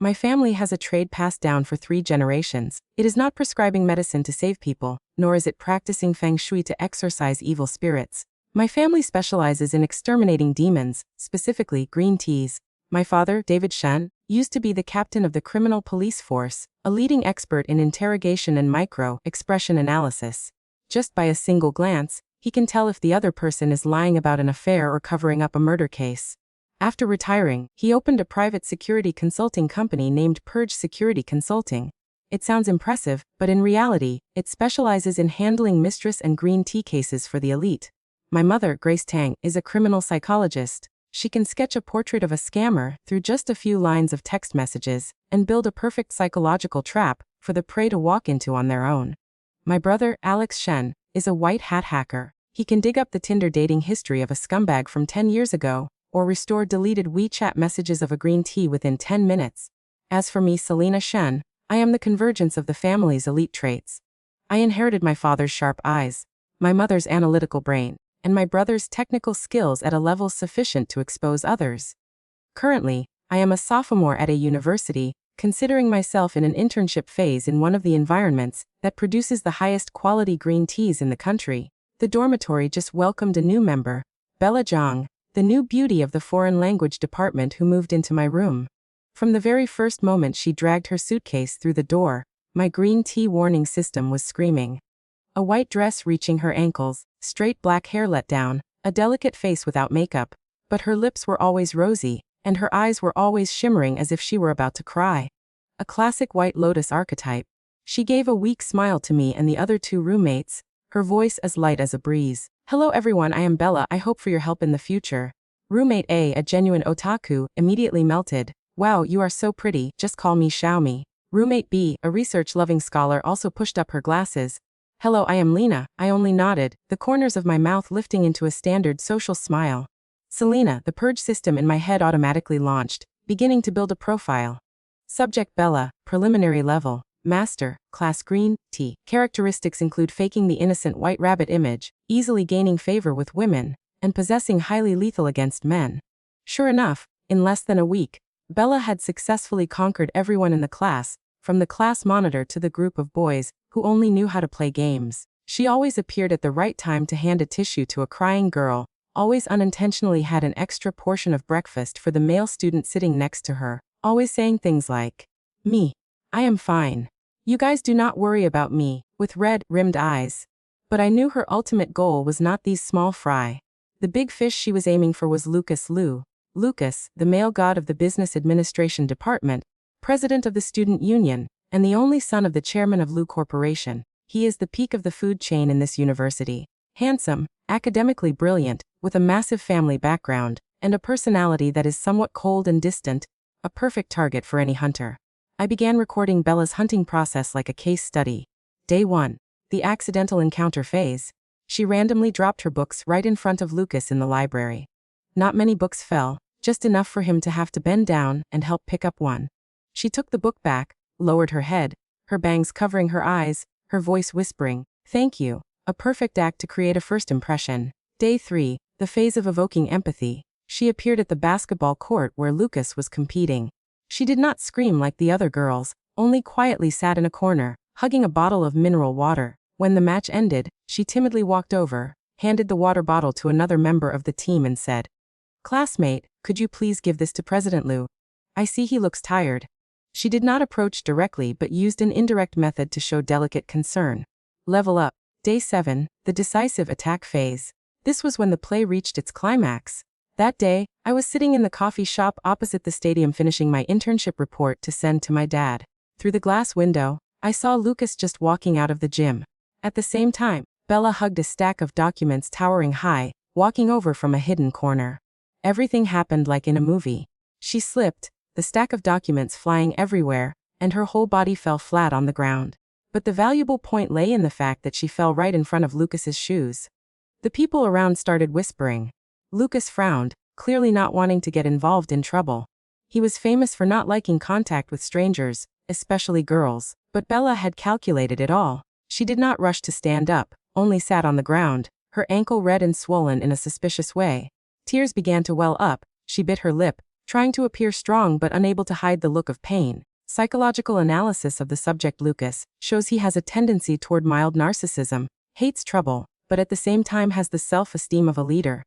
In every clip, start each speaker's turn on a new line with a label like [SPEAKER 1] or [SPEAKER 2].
[SPEAKER 1] My family has a trade passed down for 3 generations. It is not prescribing medicine to save people, nor is it practicing feng shui to exorcise evil spirits. My family specializes in exterminating demons, specifically green teas. My father, David Shen, used to be the captain of the criminal police force, a leading expert in interrogation and micro-expression analysis. Just by a single glance, he can tell if the other person is lying about an affair or covering up a murder case. After retiring, he opened a private security consulting company named Purge Security Consulting. It sounds impressive, but in reality, it specializes in handling mistress and green tea cases for the elite. My mother, Grace Tang, is a criminal psychologist. She can sketch a portrait of a scammer through just a few lines of text messages and build a perfect psychological trap for the prey to walk into on their own. My brother, Alex Shen, is a white hat hacker. He can dig up the Tinder dating history of a scumbag from 10 years ago, or restore deleted WeChat messages of a green tea within 10 minutes. As for me, Selena Shen, I am the convergence of the family's elite traits. I inherited my father's sharp eyes, my mother's analytical brain, and my brother's technical skills at a level sufficient to expose others. Currently, I am a sophomore at a university, considering myself in an internship phase in one of the environments that produces the highest quality green teas in the country. The dormitory just welcomed a new member, Bella Zhang, the new beauty of the foreign language department who moved into my room. From the very first moment she dragged her suitcase through the door, my green tea warning system was screaming. A white dress reaching her ankles, straight black hair let down, a delicate face without makeup, but her lips were always rosy, and her eyes were always shimmering as if she were about to cry. A classic White Lotus archetype. She gave a weak smile to me and the other 2 roommates, her voice as light as a breeze. Hello everyone, I am Bella, I hope for your help in the future. Roommate A genuine otaku, immediately melted. Wow, you are so pretty, just call me Xiaomi. Roommate B, a research-loving scholar, also pushed up her glasses. Hello, I am Lena, I only nodded, the corners of my mouth lifting into a standard social smile. Selena, the purge system in my head automatically launched, beginning to build a profile. Subject Bella, preliminary level, master, class green, tea. Characteristics include faking the innocent white rabbit image, easily gaining favor with women, and possessing highly lethal against men. Sure enough, in less than a week, Bella had successfully conquered everyone in the class, from the class monitor to the group of boys who only knew how to play games. She always appeared at the right time to hand a tissue to a crying girl, always unintentionally had an extra portion of breakfast for the male student sitting next to her, always saying things like, "Me. I am fine. You guys do not worry about me," with red-rimmed eyes. But I knew her ultimate goal was not these small fry. The big fish she was aiming for was Lucas Liu. Lucas, the male god of the Business Administration Department, president of the Student Union, and the only son of the chairman of Liu Corporation. He is the peak of the food chain in this university. Handsome, academically brilliant, with a massive family background, and a personality that is somewhat cold and distant, a perfect target for any hunter. I began recording Bella's hunting process like a case study. Day 1. The accidental encounter phase. She randomly dropped her books right in front of Lucas in the library. Not many books fell, just enough for him to have to bend down and help pick up one. She took the book back, lowered her head, her bangs covering her eyes, her voice whispering, "Thank you," a perfect act to create a first impression. Day 3, the phase of evoking empathy. She appeared at the basketball court where Lucas was competing. She did not scream like the other girls, only quietly sat in a corner, hugging a bottle of mineral water. When the match ended, she timidly walked over, handed the water bottle to another member of the team and said, "Classmate, could you please give this to President Liu? I see he looks tired." She did not approach directly but used an indirect method to show delicate concern. Level up. Day 7, the decisive attack phase. This was when the play reached its climax. That day, I was sitting in the coffee shop opposite the stadium finishing my internship report to send to my dad. Through the glass window, I saw Lucas just walking out of the gym. At the same time, Bella hugged a stack of documents towering high, walking over from a hidden corner. Everything happened like in a movie. She slipped, the stack of documents flying everywhere, and her whole body fell flat on the ground. But the valuable point lay in the fact that she fell right in front of Lucas's shoes. The people around started whispering. Lucas frowned, clearly not wanting to get involved in trouble. He was famous for not liking contact with strangers, especially girls, but Bella had calculated it all. She did not rush to stand up, only sat on the ground, her ankle red and swollen in a suspicious way. Tears began to well up, she bit her lip, trying to appear strong but unable to hide the look of pain. Psychological analysis of the subject Lucas shows he has a tendency toward mild narcissism, hates trouble, but at the same time has the self-esteem of a leader.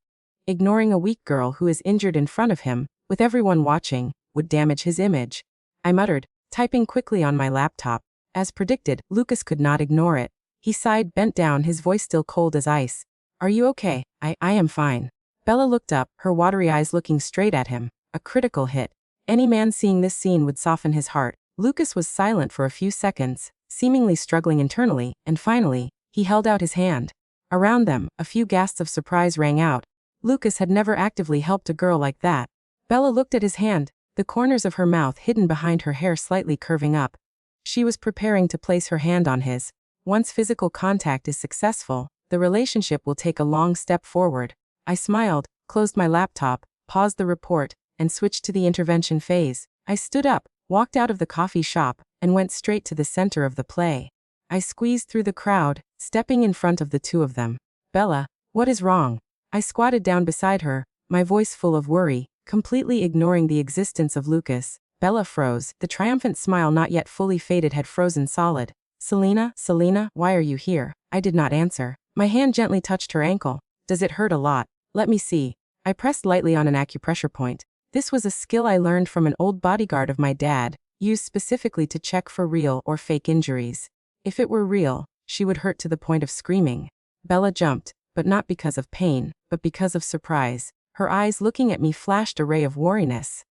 [SPEAKER 1] Ignoring a weak girl who is injured in front of him, with everyone watching, would damage his image. I muttered, typing quickly on my laptop. As predicted, Lucas could not ignore it. He sighed, bent down, his voice still cold as ice. Are you okay? I am fine. Bella looked up, her watery eyes looking straight at him. A critical hit. Any man seeing this scene would soften his heart. Lucas was silent for a few seconds, seemingly struggling internally, and finally, he held out his hand. Around them, a few gasps of surprise rang out. Lucas had never actively helped a girl like that. Bella looked at his hand, the corners of her mouth hidden behind her hair slightly curving up. She was preparing to place her hand on his. Once physical contact is successful, the relationship will take a long step forward. I smiled, closed my laptop, paused the report, and switched to the intervention phase. I stood up, walked out of the coffee shop, and went straight to the center of the play. I squeezed through the crowd, stepping in front of the two of them. Bella, what is wrong? I squatted down beside her, my voice full of worry, completely ignoring the existence of Lucas. Bella froze, the triumphant smile not yet fully faded had frozen solid. Selena, why are you here? I did not answer. My hand gently touched her ankle. Does it hurt a lot? Let me see. I pressed lightly on an acupressure point. This was a skill I learned from an old bodyguard of my dad, used specifically to check for real or fake injuries. If it were real, she would hurt to the point of screaming. Bella jumped, but not because of pain, but because of surprise. Her eyes looking at me flashed a ray of wariness.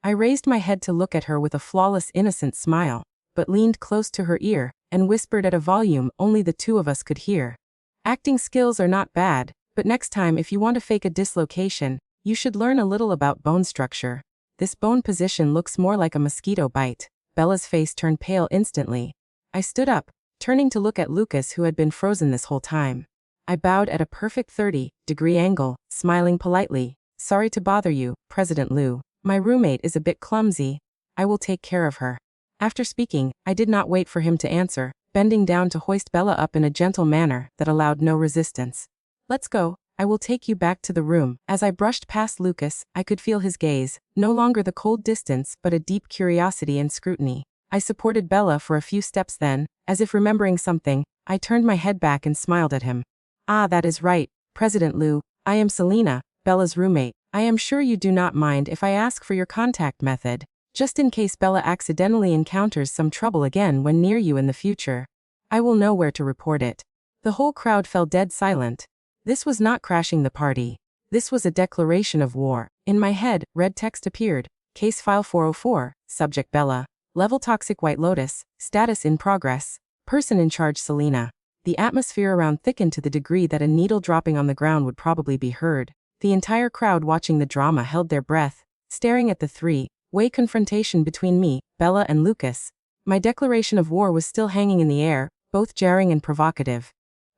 [SPEAKER 1] I raised my head to look at her with a flawless, innocent smile, but leaned close to her ear and whispered at a volume only the two of us could hear. Acting skills are not bad, but next time if you want to fake a dislocation, you should learn a little about bone structure. This bone position looks more like a mosquito bite. Bella's face turned pale instantly. I stood up, turning to look at Lucas, who had been frozen this whole time. I bowed at a perfect 30-degree angle, smiling politely. Sorry to bother you, President Liu. My roommate is a bit clumsy. I will take care of her. After speaking, I did not wait for him to answer, bending down to hoist Bella up in a gentle manner that allowed no resistance. Let's go. I will take you back to the room. As I brushed past Lucas, I could feel his gaze, no longer the cold distance but a deep curiosity and scrutiny. I supported Bella for a few steps, then, as if remembering something, I turned my head back and smiled at him. Ah, that is right, President Liu. I am Selena, Bella's roommate. I am sure you do not mind if I ask for your contact method, just in case Bella accidentally encounters some trouble again when near you in the future. I will know where to report it. The whole crowd fell dead silent. This was not crashing the party. This was a declaration of war. In my head, red text appeared. Case file 404, subject Bella. Level toxic White Lotus, status in progress. Person in charge Selena. The atmosphere around thickened to the degree that a needle dropping on the ground would probably be heard. The entire crowd watching the drama held their breath, staring at the three-way confrontation between me, Bella, and Lucas. My declaration of war was still hanging in the air, both jarring and provocative.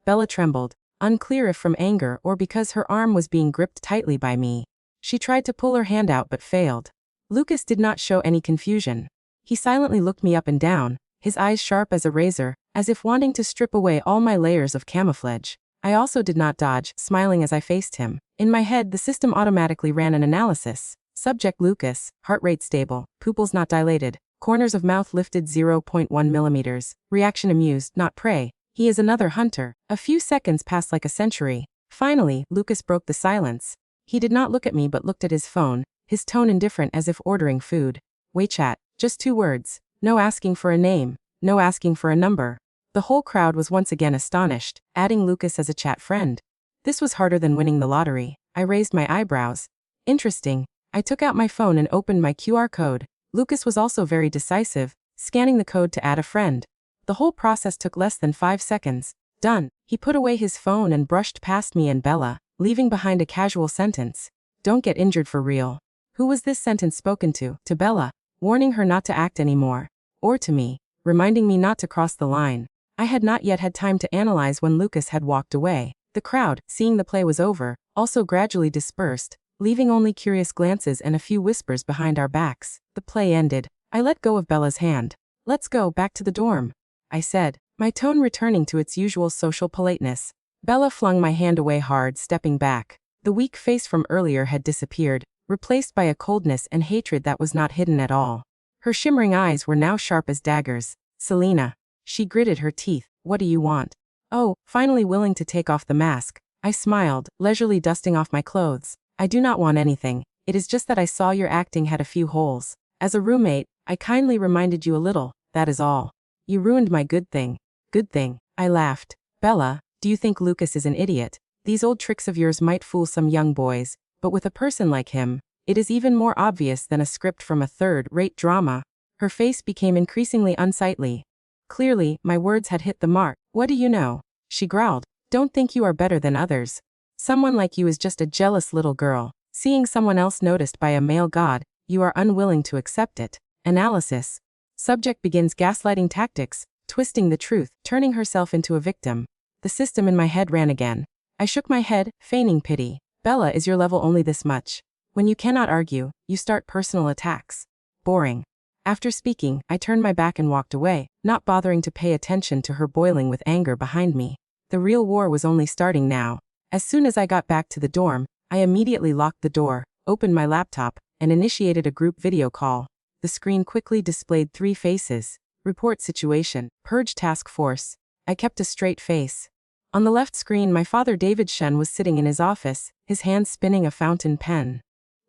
[SPEAKER 1] Bella trembled, unclear if from anger or because her arm was being gripped tightly by me. She tried to pull her hand out but failed. Lucas did not show any confusion. He silently looked me up and down, his eyes sharp as a razor, as if wanting to strip away all my layers of camouflage. I also did not dodge, smiling as I faced him. In my head, the system automatically ran an analysis. Subject Lucas, heart rate stable, pupils not dilated, corners of mouth lifted 0.1 millimeters, reaction amused, not prey. He is another hunter. A few seconds passed like a century. Finally, Lucas broke the silence. He did not look at me but looked at his phone, his tone indifferent as if ordering food. Wait, chat, just 2 words. No asking for a name, no asking for a number. The whole crowd was once again astonished, adding Lucas as a chat friend. This was harder than winning the lottery. I raised my eyebrows. Interesting. I took out my phone and opened my QR code. Lucas was also very decisive, scanning the code to add a friend. The whole process took less than 5 seconds. Done. He put away his phone and brushed past me and Bella, leaving behind a casual sentence. Don't get injured for real. Who was this sentence spoken to? To Bella, warning her not to act anymore. Or to me, reminding me not to cross the line. I had not yet had time to analyze when Lucas had walked away. The crowd, seeing the play was over, also gradually dispersed, leaving only curious glances and a few whispers behind our backs. The play ended. I let go of Bella's hand. Let's go back to the dorm, I said, my tone returning to its usual social politeness. Bella flung my hand away hard, stepping back. The weak face from earlier had disappeared, replaced by a coldness and hatred that was not hidden at all. Her shimmering eyes were now sharp as daggers. Selena. She gritted her teeth. What do you want? Oh, finally willing to take off the mask. I smiled, leisurely dusting off my clothes. I do not want anything. It is just that I saw your acting had a few holes. As a roommate, I kindly reminded you a little, that is all. You ruined my good thing. Good thing. I laughed. Bella, do you think Lucas is an idiot? These old tricks of yours might fool some young boys, but with a person like him, it is even more obvious than a script from a third-rate drama. Her face became increasingly unsightly. Clearly, my words had hit the mark. What do you know? She growled. Don't think you are better than others. Someone like you is just a jealous little girl. Seeing someone else noticed by a male god, you are unwilling to accept it. Analysis. Subject begins gaslighting tactics, twisting the truth, turning herself into a victim. The system in my head ran again. I shook my head, feigning pity. Bella, is your level only this much? When you cannot argue, you start personal attacks. Boring. After speaking, I turned my back and walked away, not bothering to pay attention to her boiling with anger behind me. The real war was only starting now. As soon as I got back to the dorm, I immediately locked the door, opened my laptop, and initiated a group video call. The screen quickly displayed 3 faces. Report situation, purge task force. I kept a straight face. On the left screen, my father David Shen was sitting in his office, his hand spinning a fountain pen.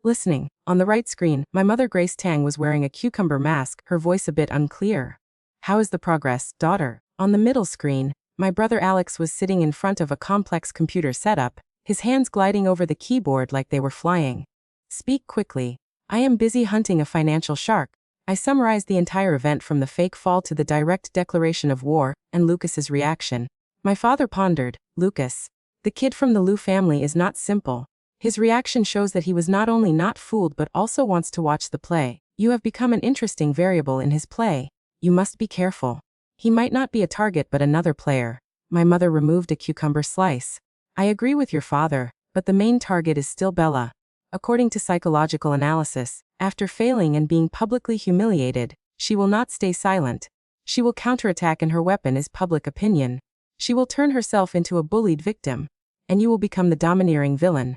[SPEAKER 1] Listening. On the right screen, my mother Grace Tang was wearing a cucumber mask, her voice a bit unclear. How is the progress, daughter? On the middle screen, my brother Alex was sitting in front of a complex computer setup, his hands gliding over the keyboard like they were flying. Speak quickly. I am busy hunting a financial shark. I summarized the entire event from the fake fall to the direct declaration of war, and Lucas's reaction. My father pondered. Lucas. The kid from the Liu family is not simple. His reaction shows that he was not only not fooled but also wants to watch the play. You have become an interesting variable in his play. You must be careful. He might not be a target but another player. My mother removed a cucumber slice. I agree with your father, but the main target is still Bella. According to psychological analysis, after failing and being publicly humiliated, she will not stay silent. She will counterattack, and her weapon is public opinion. She will turn herself into a bullied victim. And you will become the domineering villain.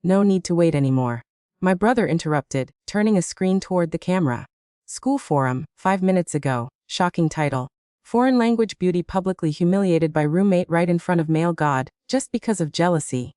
[SPEAKER 1] No need to wait anymore. My brother interrupted, turning a screen toward the camera. School forum, 5 minutes ago. Shocking title. Foreign language beauty publicly humiliated by roommate right in front of male god, just because of jealousy.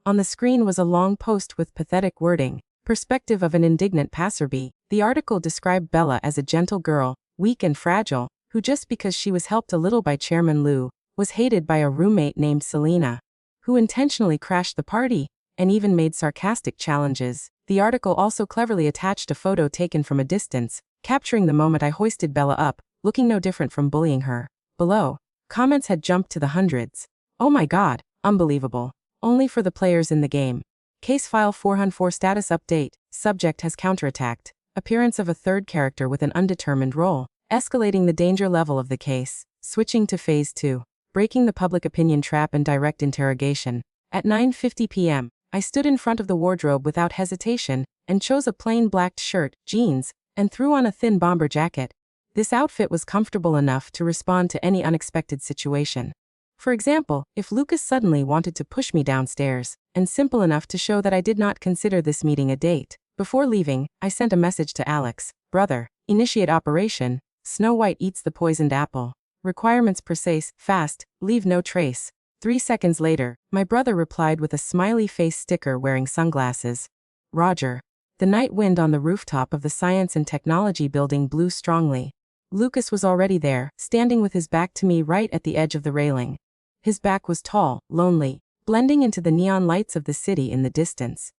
[SPEAKER 1] On the screen was a long post with pathetic wording. Perspective of an indignant passerby. The article described Bella as a gentle girl, weak and fragile, who just because she was helped a little by Chairman Liu, was hated by a roommate named Selena, who intentionally crashed the party, and even made sarcastic challenges. The article also cleverly attached a photo taken from a distance, capturing the moment I hoisted Bella up, looking no different from bullying her. Below, comments had jumped to the hundreds. Oh my god, unbelievable. Only for the players in the game. Case file 404 status update. Subject has counterattacked. Appearance of a third character with an undetermined role. Escalating the danger level of the case. Switching to phase 2. Breaking the public opinion trap and direct interrogation. At 9:50 p.m., I stood in front of the wardrobe without hesitation, and chose a plain black shirt, jeans, and threw on a thin bomber jacket. This outfit was comfortable enough to respond to any unexpected situation. For example, if Lucas suddenly wanted to push me downstairs, and simple enough to show that I did not consider this meeting a date. Before leaving, I sent a message to Alex. Brother, initiate operation. Snow White eats the poisoned apple. Requirements precise, fast, leave no trace. 3 seconds later, my brother replied with a smiley face sticker wearing sunglasses. Roger. The night wind on the rooftop of the Science and Technology building blew strongly. Lucas was already there, standing with his back to me right at the edge of the railing. His back was tall, lonely, blending into the neon lights of the city in the distance.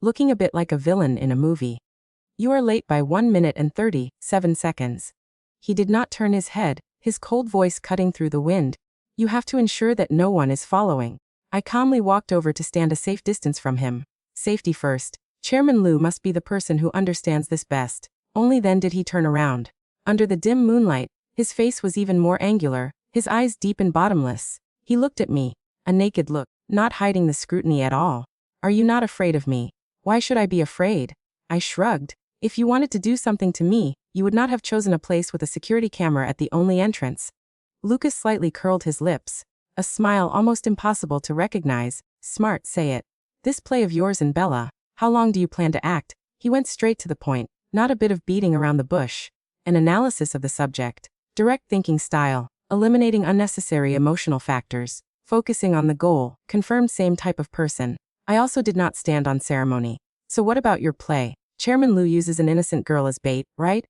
[SPEAKER 1] Looking a bit like a villain in a movie. You are late by 1 minute and 37 seconds. He did not turn his head, his cold voice cutting through the wind. You have to ensure that no one is following. I calmly walked over to stand a safe distance from him. Safety first. Chairman Liu must be the person who understands this best. Only then did he turn around. Under the dim moonlight, his face was even more angular, his eyes deep and bottomless. He looked at me, a naked look, not hiding the scrutiny at all. Are you not afraid of me? Why should I be afraid? I shrugged. If you wanted to do something to me, you would not have chosen a place with a security camera at the only entrance. Lucas slightly curled his lips. A smile almost impossible to recognize. Smart, say it. This play of yours and Bella, how long do you plan to act? He went straight to the point, not a bit of beating around the bush. An analysis of the subject. Direct thinking style, eliminating unnecessary emotional factors, focusing on the goal, confirmed same type of person. I also did not stand on ceremony. So what about your play? Chairman Lu uses an innocent girl as bait, right?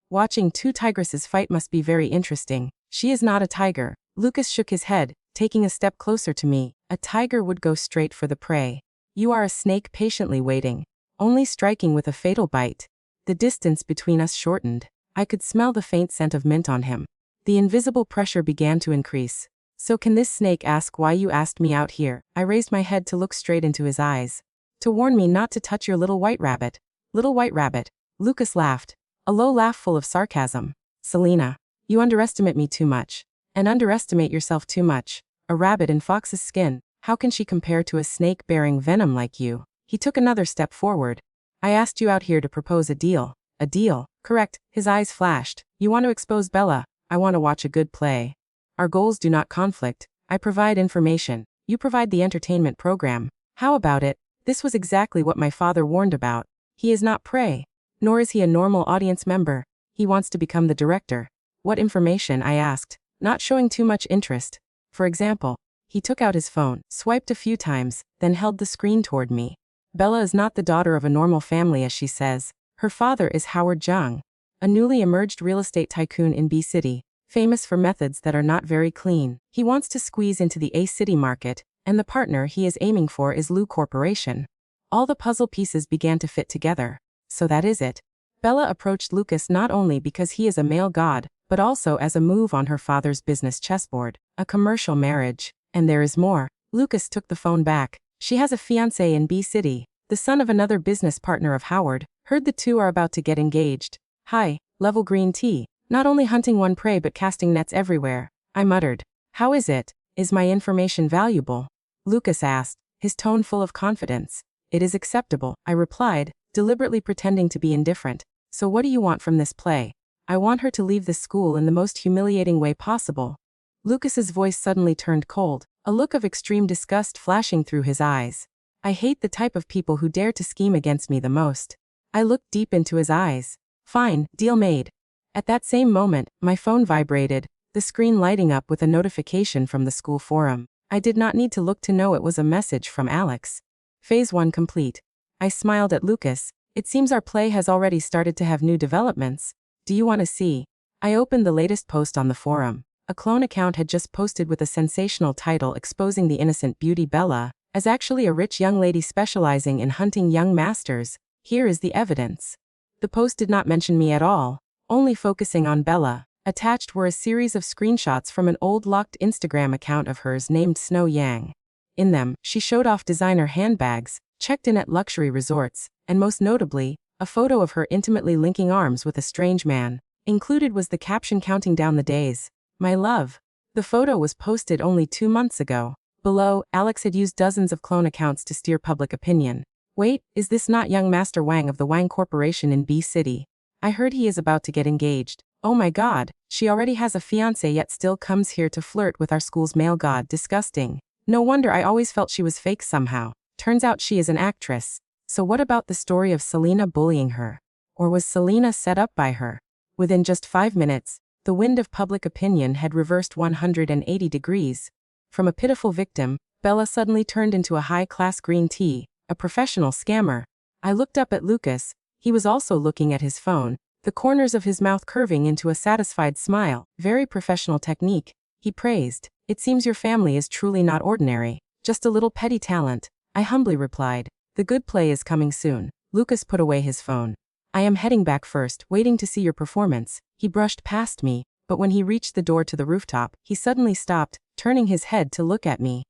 [SPEAKER 1] Watching two tigresses fight must be very interesting. She is not a tiger. Lucas shook his head, taking a step closer to me. A tiger would go straight for the prey. You are a snake patiently waiting, only striking with a fatal bite. The distance between us shortened. I could smell the faint scent of mint on him. The invisible pressure began to increase. So can this snake ask why you asked me out here? I raised my head to look straight into his eyes. To warn me not to touch your little white rabbit. Little white rabbit. Lucas laughed. A low laugh full of sarcasm. Selena, you underestimate me too much. And underestimate yourself too much. A rabbit in fox's skin. How can she compare to a snake bearing venom like you? He took another step forward. I asked you out here to propose a deal. A deal? Correct. His eyes flashed. You want to expose Bella. I want to watch a good play. Our goals do not conflict. I provide information. You provide the entertainment program. How about it? This was exactly what my father warned about. He is not prey. Nor is he a normal audience member. He wants to become the director. What information? I asked, not showing too much interest. For example, he took out his phone, swiped a few times, then held the screen toward me. Bella is not the daughter of a normal family as she says. Her father is Howard Jung, a newly emerged real estate tycoon in B City, famous for methods that are not very clean. He wants to squeeze into the A City market, and the partner he is aiming for is Lu Corporation. All the puzzle pieces began to fit together. So that is it. Bella approached Lucas not only because he is a male god, but also as a move on her father's business chessboard, a commercial marriage. And there is more. Lucas took the phone back. She has a fiancé in B City, the son of another business partner of Howard. Heard the two are about to get engaged. High level green tea. Not only hunting one prey but casting nets everywhere. I muttered. How is it? Is my information valuable? Lucas asked, his tone full of confidence. It is acceptable, I replied, deliberately pretending to be indifferent. So what do you want from this play? I want her to leave the school in the most humiliating way possible. Lucas's voice suddenly turned cold, a look of extreme disgust flashing through his eyes. I hate the type of people who dare to scheme against me the most. I looked deep into his eyes. Fine, deal made. At that same moment, my phone vibrated, the screen lighting up with a notification from the school forum. I did not need to look to know it was a message from Alex. Phase 1 complete. I smiled at Lucas. It seems our play has already started to have new developments. Do you want to see? I opened the latest post on the forum. A clone account had just posted with a sensational title exposing the innocent beauty Bella as actually a rich young lady specializing in hunting young masters. Here is the evidence. The post did not mention me at all, only focusing on Bella. Attached were a series of screenshots from an old locked Instagram account of hers named Snow Yang. In them, she showed off designer handbags, checked in at luxury resorts, and most notably, a photo of her intimately linking arms with a strange man. Included was the caption counting down the days. My love. The photo was posted only 2 months ago. Below, Alex had used dozens of clone accounts to steer public opinion. Wait, is this not young Master Wang of the Wang Corporation in B City? I heard he is about to get engaged. Oh my god, she already has a fiancé yet still comes here to flirt with our school's male god. Disgusting. No wonder I always felt she was fake somehow. Turns out she is an actress. So what about the story of Selena bullying her? Or was Selena set up by her? Within just 5 minutes, the wind of public opinion had reversed 180 degrees. From a pitiful victim, Bella suddenly turned into a high-class green tea, a professional scammer. I looked up at Lucas. He was also looking at his phone, the corners of his mouth curving into a satisfied smile. Very professional technique, he praised. It seems your family is truly not ordinary, just a little petty talent. I humbly replied. The good play is coming soon. Lucas put away his phone. I am heading back first, waiting to see your performance. He brushed past me, but when he reached the door to the rooftop, he suddenly stopped, turning his head to look at me.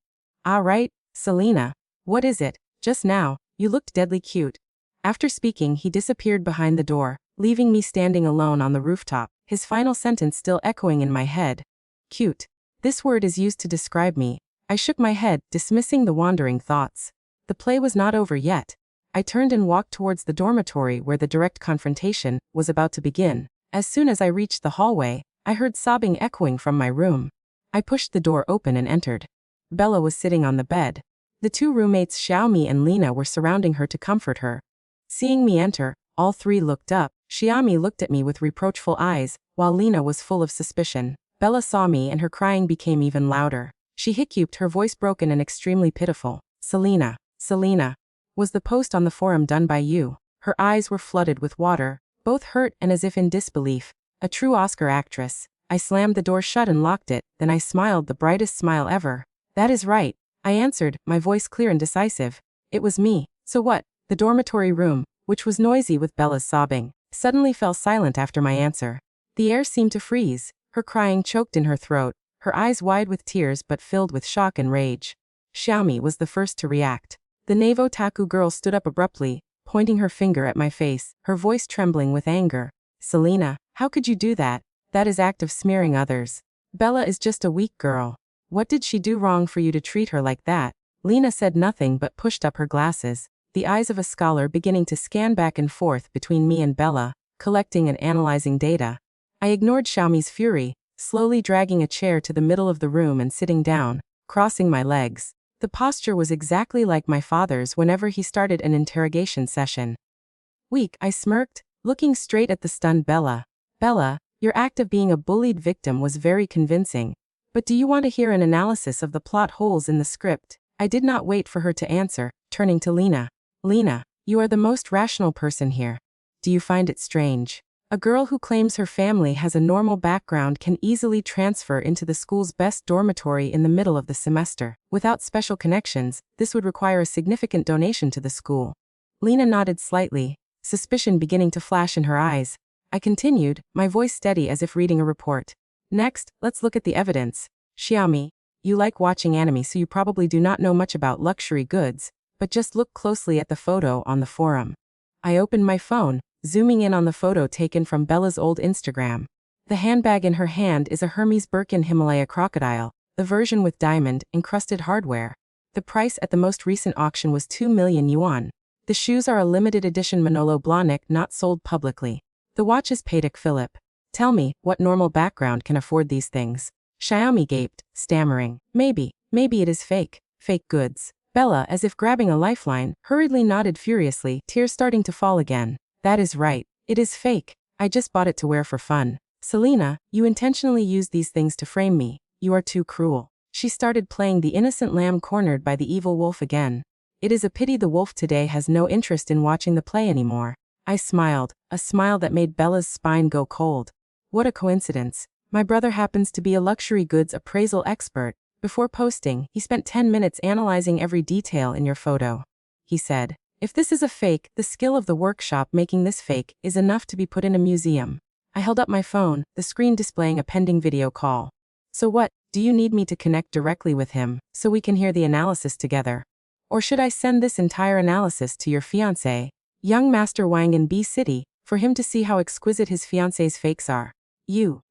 [SPEAKER 1] Ah right, Selena. What is it? Just now, you looked deadly cute. After speaking, he disappeared behind the door, leaving me standing alone on the rooftop, his final sentence still echoing in my head. Cute. This word is used to describe me. I shook my head, dismissing the wandering thoughts. The play was not over yet. I turned and walked towards the dormitory where the direct confrontation was about to begin. As soon as I reached the hallway, I heard sobbing echoing from my room. I pushed the door open and entered. Bella was sitting on the bed. The 2 roommates Xiaomi and Lena were surrounding her to comfort her. Seeing me enter, all three looked up. Xiaomi looked at me with reproachful eyes, while Lena was full of suspicion. Bella saw me and her crying became even louder. She hiccuped, her voice broken and extremely pitiful. Selena, was the post on the forum done by you? Her eyes were flooded with water, both hurt and as if in disbelief. A true Oscar actress. I slammed the door shut and locked it, then I smiled the brightest smile ever. That is right, I answered, my voice clear and decisive. It was me. So what? The dormitory room, which was noisy with Bella's sobbing, suddenly fell silent after my answer. The air seemed to freeze, her crying choked in her throat, her eyes wide with tears but filled with shock and rage. Xiaomi was the first to react. The knave otaku girl stood up abruptly, pointing her finger at my face, her voice trembling with anger. Selena, how could you do that? That is act of smearing others. Bella is just a weak girl. What did she do wrong for you to treat her like that? Lena said nothing but pushed up her glasses, the eyes of a scholar beginning to scan back and forth between me and Bella, collecting and analyzing data. I ignored Xiaomi's fury, slowly dragging a chair to the middle of the room and sitting down, crossing my legs. The posture was exactly like my father's whenever he started an interrogation session. Weak, I smirked, looking straight at the stunned Bella. Bella, your act of being a bullied victim was very convincing. But do you want to hear an analysis of the plot holes in the script? I did not wait for her to answer, turning to Lena. Lena, you are the most rational person here. Do you find it strange? A girl who claims her family has a normal background can easily transfer into the school's best dormitory in the middle of the semester. Without special connections, this would require a significant donation to the school. Lena nodded slightly, suspicion beginning to flash in her eyes. I continued, my voice steady as if reading a report. Next, let's look at the evidence. Xiaomi, you like watching anime, so you probably do not know much about luxury goods, but just look closely at the photo on the forum. I opened my phone, zooming in on the photo taken from Bella's old Instagram. The handbag in her hand is a Hermes Birkin Himalaya crocodile, the version with diamond-encrusted hardware. The price at the most recent auction was 2 million yuan. The shoes are a limited edition Manolo Blahnik not sold publicly. The watch is Patek Philippe. Tell me, what normal background can afford these things? Xiaomi gaped, stammering. Maybe it is fake goods. Bella, as if grabbing a lifeline, hurriedly nodded furiously, tears starting to fall again. That is right. It is fake. I just bought it to wear for fun. Selena, you intentionally used these things to frame me. You are too cruel. She started playing the innocent lamb cornered by the evil wolf again. It is a pity the wolf today has no interest in watching the play anymore. I smiled, a smile that made Bella's spine go cold. What a coincidence. My brother happens to be a luxury goods appraisal expert. Before posting, he spent 10 minutes analyzing every detail in your photo. He said, if this is a fake, the skill of the workshop making this fake is enough to be put in a museum. I held up my phone, the screen displaying a pending video call. So what, do you need me to connect directly with him, so we can hear the analysis together? Or should I send this entire analysis to your fiancé, young Master Wang in B City, for him to see how exquisite his fiancé's fakes are?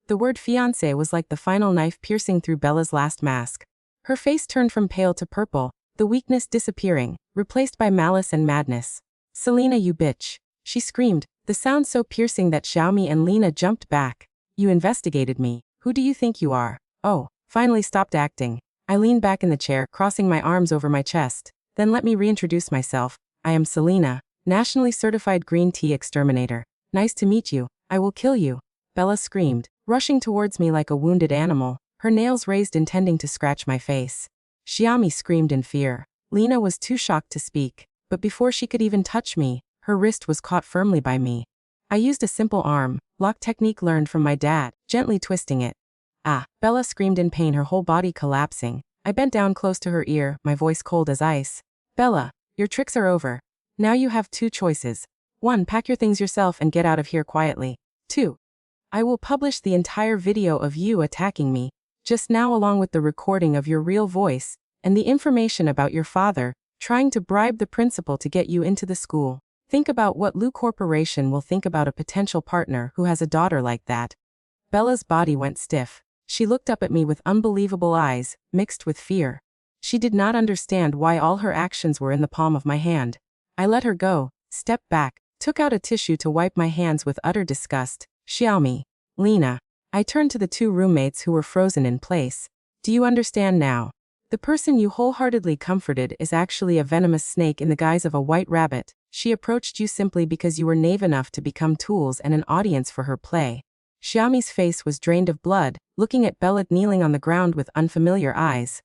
[SPEAKER 1] The word fiancé was like the final knife piercing through Bella's last mask. Her face turned from pale to purple, the weakness disappearing, replaced by malice and madness. Selena, you bitch. She screamed, the sound so piercing that Xiaomi and Lena jumped back. You investigated me. Who do you think you are? Oh, finally stopped acting. I leaned back in the chair, crossing my arms over my chest. Then let me reintroduce myself. I am Selena, nationally certified green tea exterminator. Nice to meet you. I will kill you. Bella screamed, rushing towards me like a wounded animal, her nails raised intending to scratch my face. Xiaomi screamed in fear. Lena was too shocked to speak, but before she could even touch me, her wrist was caught firmly by me. I used a simple arm lock technique learned from my dad, gently twisting it. Ah! Bella screamed in pain, her whole body collapsing. I bent down close to her ear, my voice cold as ice. Bella, your tricks are over. Now you have two choices. 1. Pack your things yourself and get out of here quietly. 2. I will publish the entire video of you attacking me, just now, along with the recording of your real voice, and the information about your father, trying to bribe the principal to get you into the school. Think about what Lu Corporation will think about a potential partner who has a daughter like that. Bella's body went stiff. She looked up at me with unbelievable eyes, mixed with fear. She did not understand why all her actions were in the palm of my hand. I let her go, stepped back, took out a tissue to wipe my hands with utter disgust. Xiaomi, Lena. I turned to the two roommates who were frozen in place. Do you understand now? The person you wholeheartedly comforted is actually a venomous snake in the guise of a white rabbit. She approached you simply because you were knave enough to become tools and an audience for her play. Xiaomi's face was drained of blood, looking at Bella kneeling on the ground with unfamiliar eyes.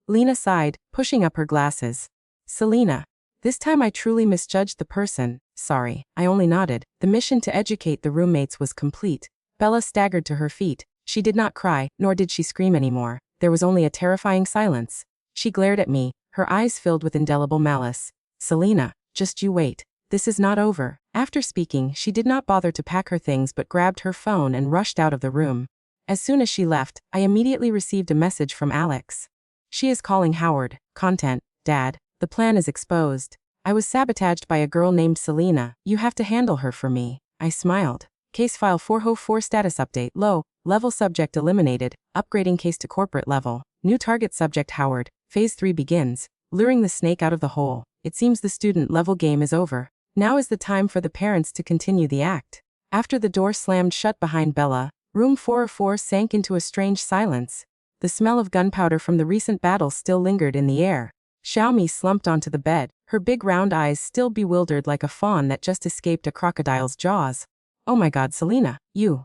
[SPEAKER 1] Lena sighed, pushing up her glasses. Selena. This time I truly misjudged the person. Sorry, I only nodded. The mission to educate the roommates was complete. Bella staggered to her feet. She did not cry, nor did she scream anymore. There was only a terrifying silence. She glared at me, her eyes filled with indelible malice. Selena, just you wait. This is not over. After speaking, she did not bother to pack her things but grabbed her phone and rushed out of the room. As soon as she left, I immediately received a message from Alex. She is calling Howard. Content, Dad. The plan is exposed. I was sabotaged by a girl named Selena. You have to handle her for me. I smiled. Case file 404 status update low. Level subject eliminated. Upgrading case to corporate level. New target subject Howard. Phase 3 begins. Luring the snake out of the hole. It seems the student level game is over. Now is the time for the parents to continue the act. After the door slammed shut behind Bella, room 404 sank into a strange silence. The smell of gunpowder from the recent battle still lingered in the air. Xiaomi slumped onto the bed, her big round eyes still bewildered like a fawn that just escaped a crocodile's jaws. Oh my God, Selena, you.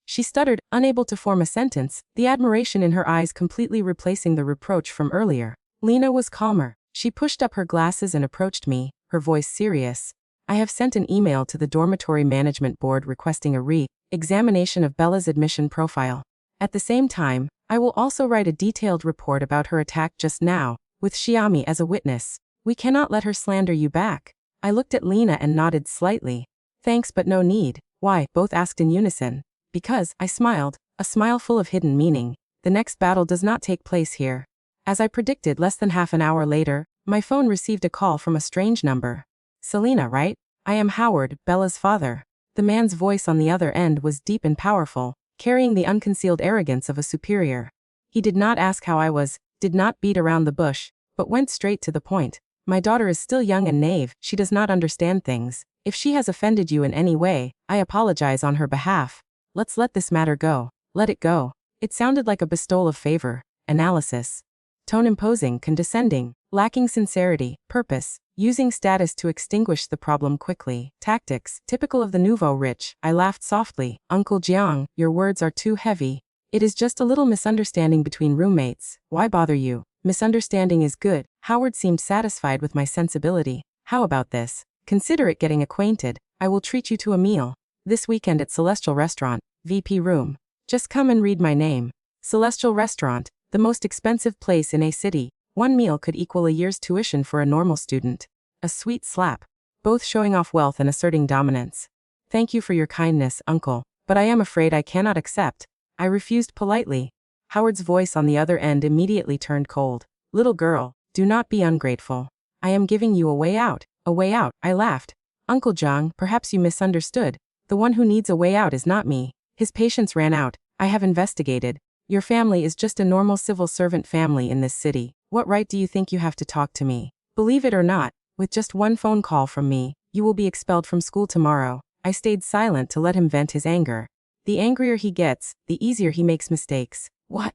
[SPEAKER 1] She stuttered, unable to form a sentence, the admiration in her eyes completely replacing the reproach from earlier. Lena was calmer. She pushed up her glasses and approached me, her voice serious. I have sent an email to the dormitory management board requesting a re-examination of Bella's admission profile. At the same time, I will also write a detailed report about her attack just now, with Xiaomi as a witness. We cannot let her slander you back. I looked at Lena and nodded slightly. Thanks but no need. Why? Both asked in unison. Because, I smiled, a smile full of hidden meaning. The next battle does not take place here. As I predicted less than half an hour later, my phone received a call from a strange number. Selena, right? I am Howard, Bella's father. The man's voice on the other end was deep and powerful, carrying the unconcealed arrogance of a superior. He did not ask how I was, did not beat around the bush, but went straight to the point. My daughter is still young and naive, she does not understand things. If she has offended you in any way, I apologize on her behalf. Let's let this matter go. Let it go. It sounded like a bestowal of favor. Analysis. Tone imposing, condescending, lacking sincerity, purpose, using status to extinguish the problem quickly. Tactics, typical of the nouveau rich. I laughed softly. Uncle Jiang, your words are too heavy. It is just a little misunderstanding between roommates. Why bother you? Misunderstanding is good. Howard seemed satisfied with my sensibility. How about this? Consider it getting acquainted. I will treat you to a meal. This weekend at Celestial Restaurant, VP room. Just come and read my name. Celestial Restaurant, the most expensive place in a city. One meal could equal a year's tuition for a normal student. A sweet slap. Both showing off wealth and asserting dominance. Thank you for your kindness, uncle, but I am afraid I cannot accept. I refused politely. Howard's voice on the other end immediately turned cold. Little girl, do not be ungrateful. I am giving you a way out. A way out, I laughed. Uncle Zhang, perhaps you misunderstood. The one who needs a way out is not me. His patience ran out. I have investigated. Your family is just a normal civil servant family in this city. What right do you think you have to talk to me? Believe it or not, with just one phone call from me, you will be expelled from school tomorrow. I stayed silent to let him vent his anger. The angrier he gets, the easier he makes mistakes. What?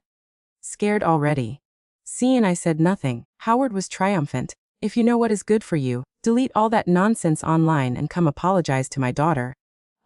[SPEAKER 1] Scared already? See, and I said nothing. Howard was triumphant. If you know what is good for you, delete all that nonsense online and come apologize to my daughter.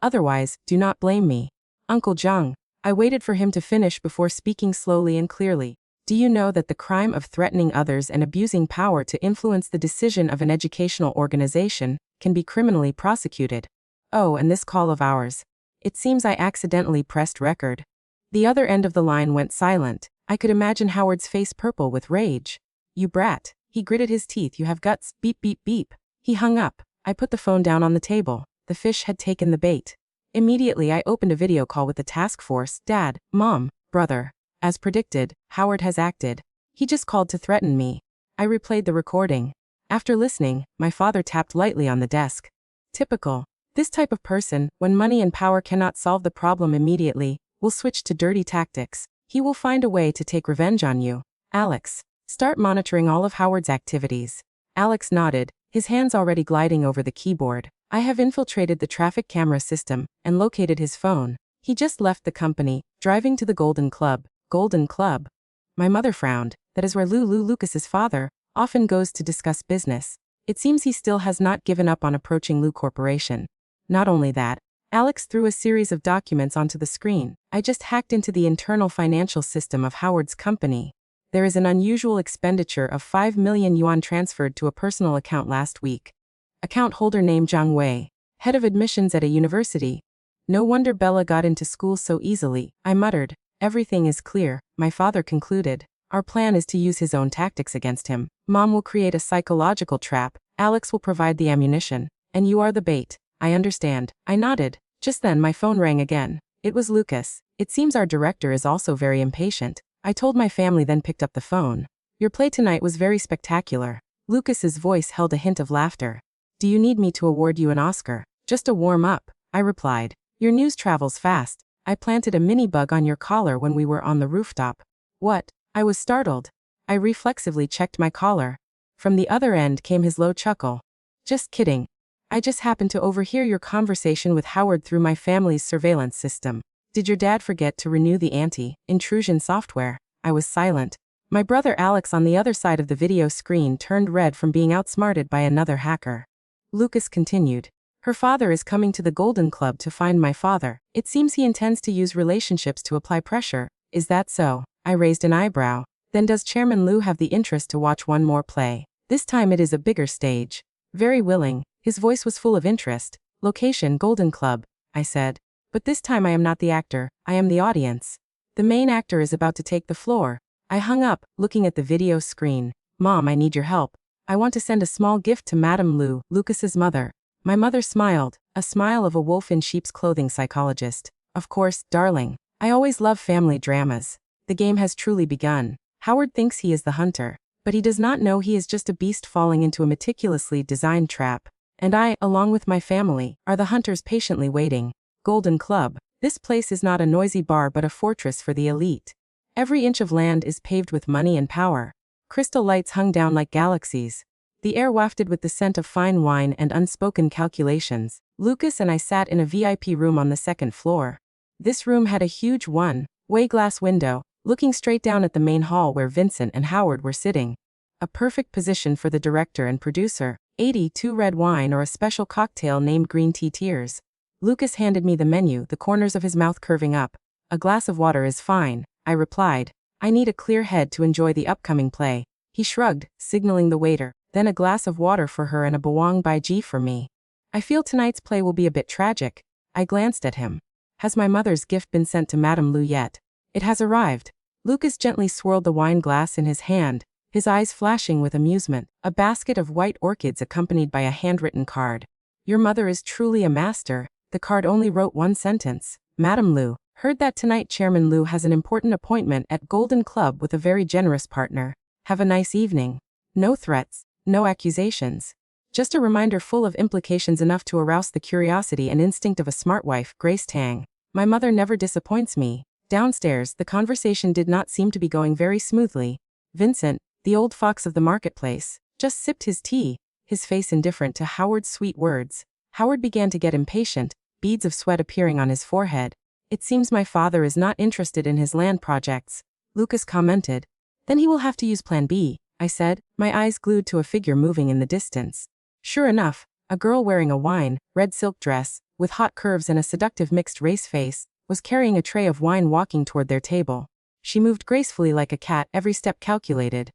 [SPEAKER 1] Otherwise, do not blame me. Uncle Zhang. I waited for him to finish before speaking slowly and clearly. Do you know that the crime of threatening others and abusing power to influence the decision of an educational organization can be criminally prosecuted? Oh, and this call of ours. It seems I accidentally pressed record. The other end of the line went silent. I could imagine Howard's face purple with rage. You brat. He gritted his teeth. You have guts. Beep beep beep. He hung up. I put the phone down on the table. The fish had taken the bait. Immediately I opened a video call with the task force. Dad, Mom, brother. As predicted, Howard has acted. He just called to threaten me. I replayed the recording. After listening, my father tapped lightly on the desk. Typical. This type of person, when money and power cannot solve the problem immediately, will switch to dirty tactics. He will find a way to take revenge on you. Alex, start monitoring all of Howard's activities. Alex nodded, his hands already gliding over the keyboard. I have infiltrated the traffic camera system and located his phone. He just left the company, driving to the Golden Club. Golden Club. My mother frowned. That is where Lulu Lucas's father often goes to discuss business. It seems he still has not given up on approaching Lou Corporation. Not only that, Alex threw a series of documents onto the screen. I just hacked into the internal financial system of Howard's company. There is an unusual expenditure of 5 million yuan transferred to a personal account last week. Account holder name Zhang Wei, head of admissions at a university. No wonder Bella got into school so easily, I muttered. Everything is clear, my father concluded. Our plan is to use his own tactics against him. Mom will create a psychological trap, Alex will provide the ammunition, and you are the bait. I understand. I nodded. Just then my phone rang again. It was Lucas. It seems our director is also very impatient. I told my family, then picked up the phone. Your play tonight was very spectacular. Lucas's voice held a hint of laughter. Do you need me to award you an Oscar? Just a warm-up, I replied. Your news travels fast. I planted a mini bug on your collar when we were on the rooftop. What? I was startled. I reflexively checked my collar. From the other end came his low chuckle. Just kidding. I just happened to overhear your conversation with Howard through my family's surveillance system. Did your dad forget to renew the anti-intrusion software? I was silent. My brother Alex on the other side of the video screen turned red from being outsmarted by another hacker. Lucas continued. Her father is coming to the Golden Club to find my father. It seems he intends to use relationships to apply pressure. Is that so? I raised an eyebrow. Then does Chairman Liu have the interest to watch one more play? This time it is a bigger stage. Very willing. His voice was full of interest. Location Golden Club, I said. But this time I am not the actor, I am the audience. The main actor is about to take the floor. I hung up, looking at the video screen. Mom, I need your help. I want to send a small gift to Madame Liu, Lucas's mother. My mother smiled, a smile of a wolf in sheep's clothing psychologist. Of course, darling. I always love family dramas. The game has truly begun. Howard thinks he is the hunter, but he does not know he is just a beast falling into a meticulously designed trap. And I, along with my family, are the hunters patiently waiting. Golden Club. This place is not a noisy bar but a fortress for the elite. Every inch of land is paved with money and power. Crystal lights hung down like galaxies. The air wafted with the scent of fine wine and unspoken calculations. Lucas and I sat in a VIP room on the second floor. This room had a huge one-way glass window, looking straight down at the main hall where Vincent and Howard were sitting. A perfect position for the director and producer. 82 red wine or a special cocktail named green tea tears. Lucas handed me the menu, the corners of his mouth curving up. A glass of water is fine, I replied. I need a clear head to enjoy the upcoming play. He shrugged, signaling the waiter. Then a glass of water for her and a bawang bai ji for me. I feel tonight's play will be a bit tragic. I glanced at him. Has my mother's gift been sent to Madame Liu yet? It has arrived. Lucas gently swirled the wine glass in his hand, his eyes flashing with amusement. A basket of white orchids accompanied by a handwritten card. Your mother is truly a master. The card only wrote one sentence. Madame Liu, heard that tonight Chairman Liu has an important appointment at Golden Club with a very generous partner. Have a nice evening. No threats, no accusations. Just a reminder full of implications enough to arouse the curiosity and instinct of a smart wife, Grace Tang. My mother never disappoints me. Downstairs, the conversation did not seem to be going very smoothly. Vincent, the old fox of the marketplace, just sipped his tea, his face indifferent to Howard's sweet words. Howard began to get impatient, beads of sweat appearing on his forehead. It seems my father is not interested in his land projects, Lucas commented. Then he will have to use Plan B, I said, my eyes glued to a figure moving in the distance. Sure enough, a girl wearing a red silk dress, with hot curves and a seductive mixed-race face, was carrying a tray of wine walking toward their table. She moved gracefully like a cat, every step calculated.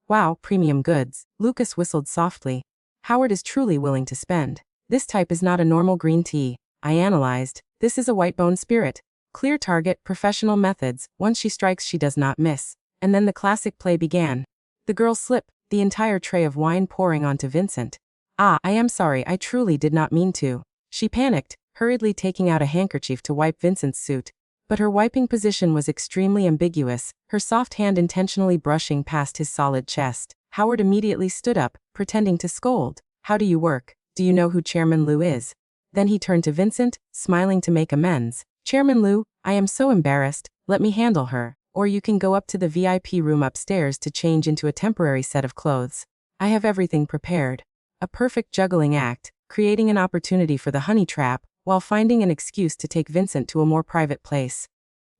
[SPEAKER 1] Wow, premium goods, Lucas whistled softly. Howard is truly willing to spend. This type is not a normal green tea, I analyzed. This is a white-bone spirit. Clear target, professional methods. Once she strikes she does not miss. And then the classic play began. The girl slipped, the entire tray of wine pouring onto Vincent. I am sorry, I truly did not mean to. She panicked, hurriedly taking out a handkerchief to wipe Vincent's suit. But her wiping position was extremely ambiguous, her soft hand intentionally brushing past his solid chest. Howard immediately stood up, pretending to scold. How do you work? Do you know who Chairman Liu is? Then he turned to Vincent, smiling to make amends. Chairman Liu, I am so embarrassed, let me handle her. Or you can go up to the VIP room upstairs to change into a temporary set of clothes. I have everything prepared. A perfect juggling act, creating an opportunity for the honey trap, while finding an excuse to take Vincent to a more private place.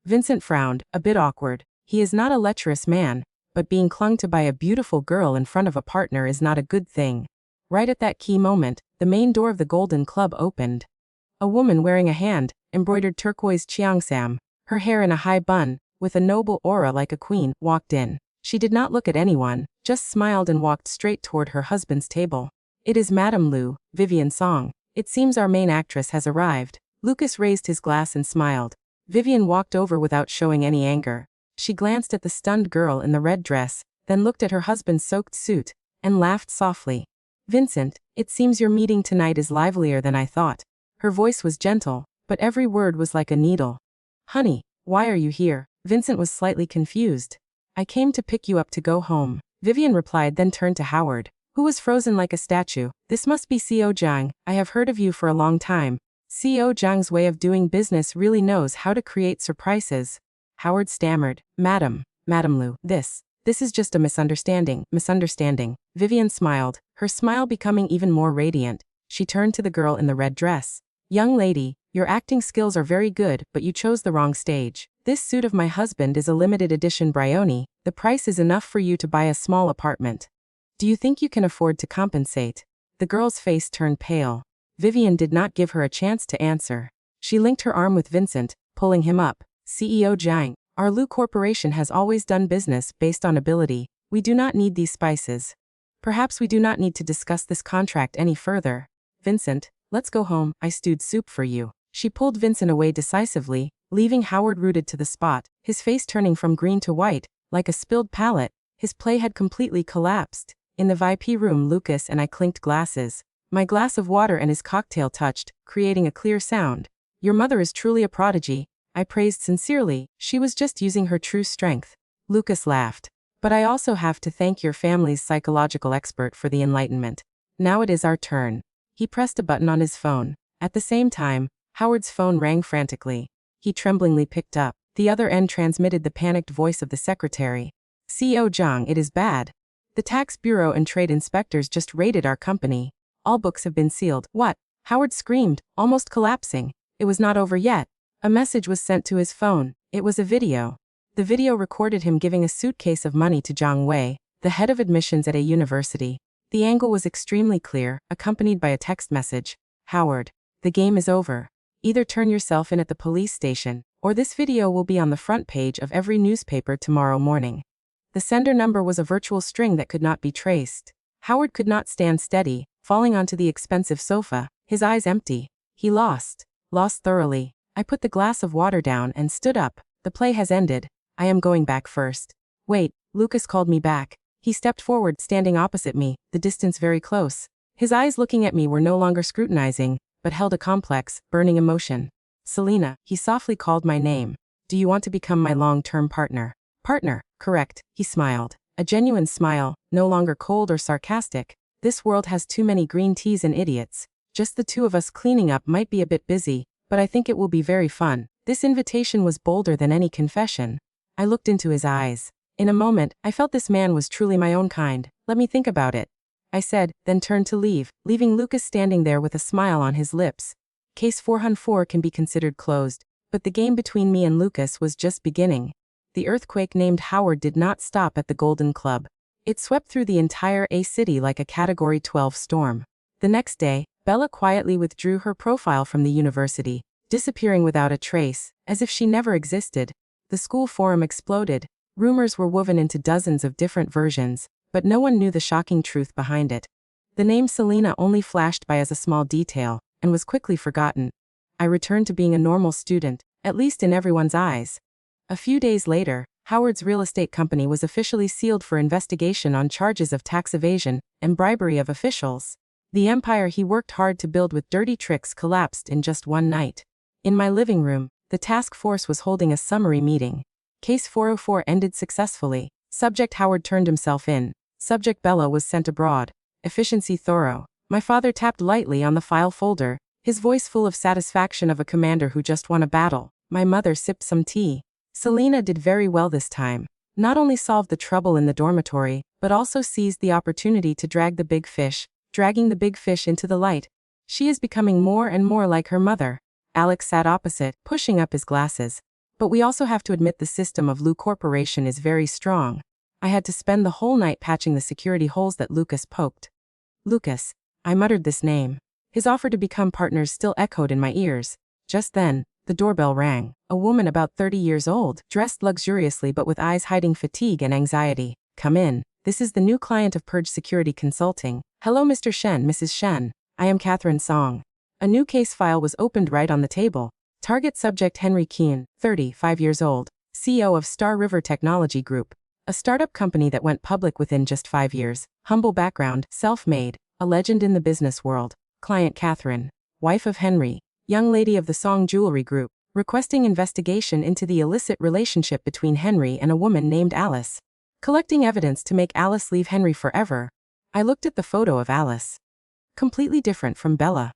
[SPEAKER 1] Vincent frowned, a bit awkward. He is not a lecherous man, but being clung to by a beautiful girl in front of a partner is not a good thing. Right at that key moment, the main door of the Golden Club opened. A woman wearing a hand-embroidered turquoise cheongsam, her hair in a high bun, with a noble aura like a queen, walked in. She did not look at anyone, just smiled and walked straight toward her husband's table. "It is Madame Lu, Vivian Song. It seems our main actress has arrived." Lucas raised his glass and smiled. Vivian walked over without showing any anger. She glanced at the stunned girl in the red dress, then looked at her husband's soaked suit, and laughed softly. "Vincent, it seems your meeting tonight is livelier than I thought." Her voice was gentle, but every word was like a needle. "Honey, why are you here?" Vincent was slightly confused. "I came to pick you up to go home," Vivian replied, then turned to Howard, who was frozen like a statue. "This must be Co Zhang. I have heard of you for a long time. Co Zhang's way of doing business really knows how to create surprises." Howard stammered, Madam Lu, this is just a misunderstanding." "Misunderstanding." Vivian smiled, her smile becoming even more radiant. She turned to the girl in the red dress. "Young lady, your acting skills are very good, but you chose the wrong stage. This suit of my husband is a limited edition Brioni. The price is enough for you to buy a small apartment. Do you think you can afford to compensate?" The girl's face turned pale. Vivian did not give her a chance to answer. She linked her arm with Vincent, pulling him up. "CEO Zhang, our Lu Corporation has always done business based on ability. We do not need these spices. Perhaps we do not need to discuss this contract any further. Vincent, let's go home. I stewed soup for you." She pulled Vincent away decisively, leaving Howard rooted to the spot, his face turning from green to white, like a spilled palette. His play had completely collapsed. In the VIP room, Lucas and I clinked glasses. My glass of water and his cocktail touched, creating a clear sound. "Your mother is truly a prodigy," I praised sincerely. "She was just using her true strength." Lucas laughed. "But I also have to thank your family's psychological expert for the enlightenment. Now it is our turn." He pressed a button on his phone. At the same time, Howard's phone rang frantically. He tremblingly picked up. The other end transmitted the panicked voice of the secretary. "Co Zhang, it is bad. The tax bureau and trade inspectors just raided our company. All books have been sealed." "What?" Howard screamed, almost collapsing. It was not over yet. A message was sent to his phone. It was a video. The video recorded him giving a suitcase of money to Zhang Wei, the head of admissions at a university. The angle was extremely clear, accompanied by a text message. "Howard, the game is over. Either turn yourself in at the police station, or this video will be on the front page of every newspaper tomorrow morning." The sender number was a virtual string that could not be traced. Howard could not stand steady, falling onto the expensive sofa, his eyes empty. He lost thoroughly. I put the glass of water down and stood up. "The play has ended. I am going back first." "Wait," Lucas called me back. He stepped forward, standing opposite me, the distance very close. His eyes looking at me were no longer scrutinizing, but held a complex, burning emotion. "Selena," he softly called my name. "Do you want to become my long-term partner?" "Partner, correct," he smiled. A genuine smile, no longer cold or sarcastic. "This world has too many green teas and idiots. Just the two of us cleaning up might be a bit busy, but I think it will be very fun." This invitation was bolder than any confession. I looked into his eyes. In a moment, I felt this man was truly my own kind. "Let me think about it," I said, then turned to leave, leaving Lucas standing there with a smile on his lips. Case 404 can be considered closed, but the game between me and Lucas was just beginning. The earthquake named Howard did not stop at the Golden Club. It swept through the entire A city like a Category 12 storm. The next day, Bella quietly withdrew her profile from the university, disappearing without a trace, as if she never existed. The school forum exploded. Rumors were woven into dozens of different versions, but no one knew the shocking truth behind it. The name Selena only flashed by as a small detail, and was quickly forgotten. I returned to being a normal student, at least in everyone's eyes. A few days later, Howard's real estate company was officially sealed for investigation on charges of tax evasion and bribery of officials. The empire he worked hard to build with dirty tricks collapsed in just one night. In my living room, the task force was holding a summary meeting. Case 404 ended successfully. Subject Howard turned himself in. Subject Bella was sent abroad. Efficiency thorough. My father tapped lightly on the file folder, his voice full of satisfaction of a commander who just won a battle. My mother sipped some tea. Selena did very well this time. Not only solved the trouble in the dormitory, but also seized the opportunity to drag the big fish, dragging the big fish into the light. She is becoming more and more like her mother. Alex sat opposite, pushing up his glasses. But we also have to admit the system of Lu Corporation is very strong. I had to spend the whole night patching the security holes that Lucas poked. Lucas. I muttered this name. His offer to become partners still echoed in my ears. Just then, the doorbell rang. A woman about 30 years old, dressed luxuriously but with eyes hiding fatigue and anxiety. Come in. This is the new client of Purge Security Consulting. Hello Mr. Shen, Mrs. Shen. I am Catherine Song. A new case file was opened right on the table. Target subject Henry Kuhn, 35 years old, CEO of Star River Technology Group, a startup company that went public within just 5 years. Humble background, self-made, a legend in the business world. Client Catherine, wife of Henry, young lady of the Song Jewelry Group, requesting investigation into the illicit relationship between Henry and a woman named Alice. Collecting evidence to make Alice leave Henry forever. I looked at the photo of Alice. Completely different from Bella.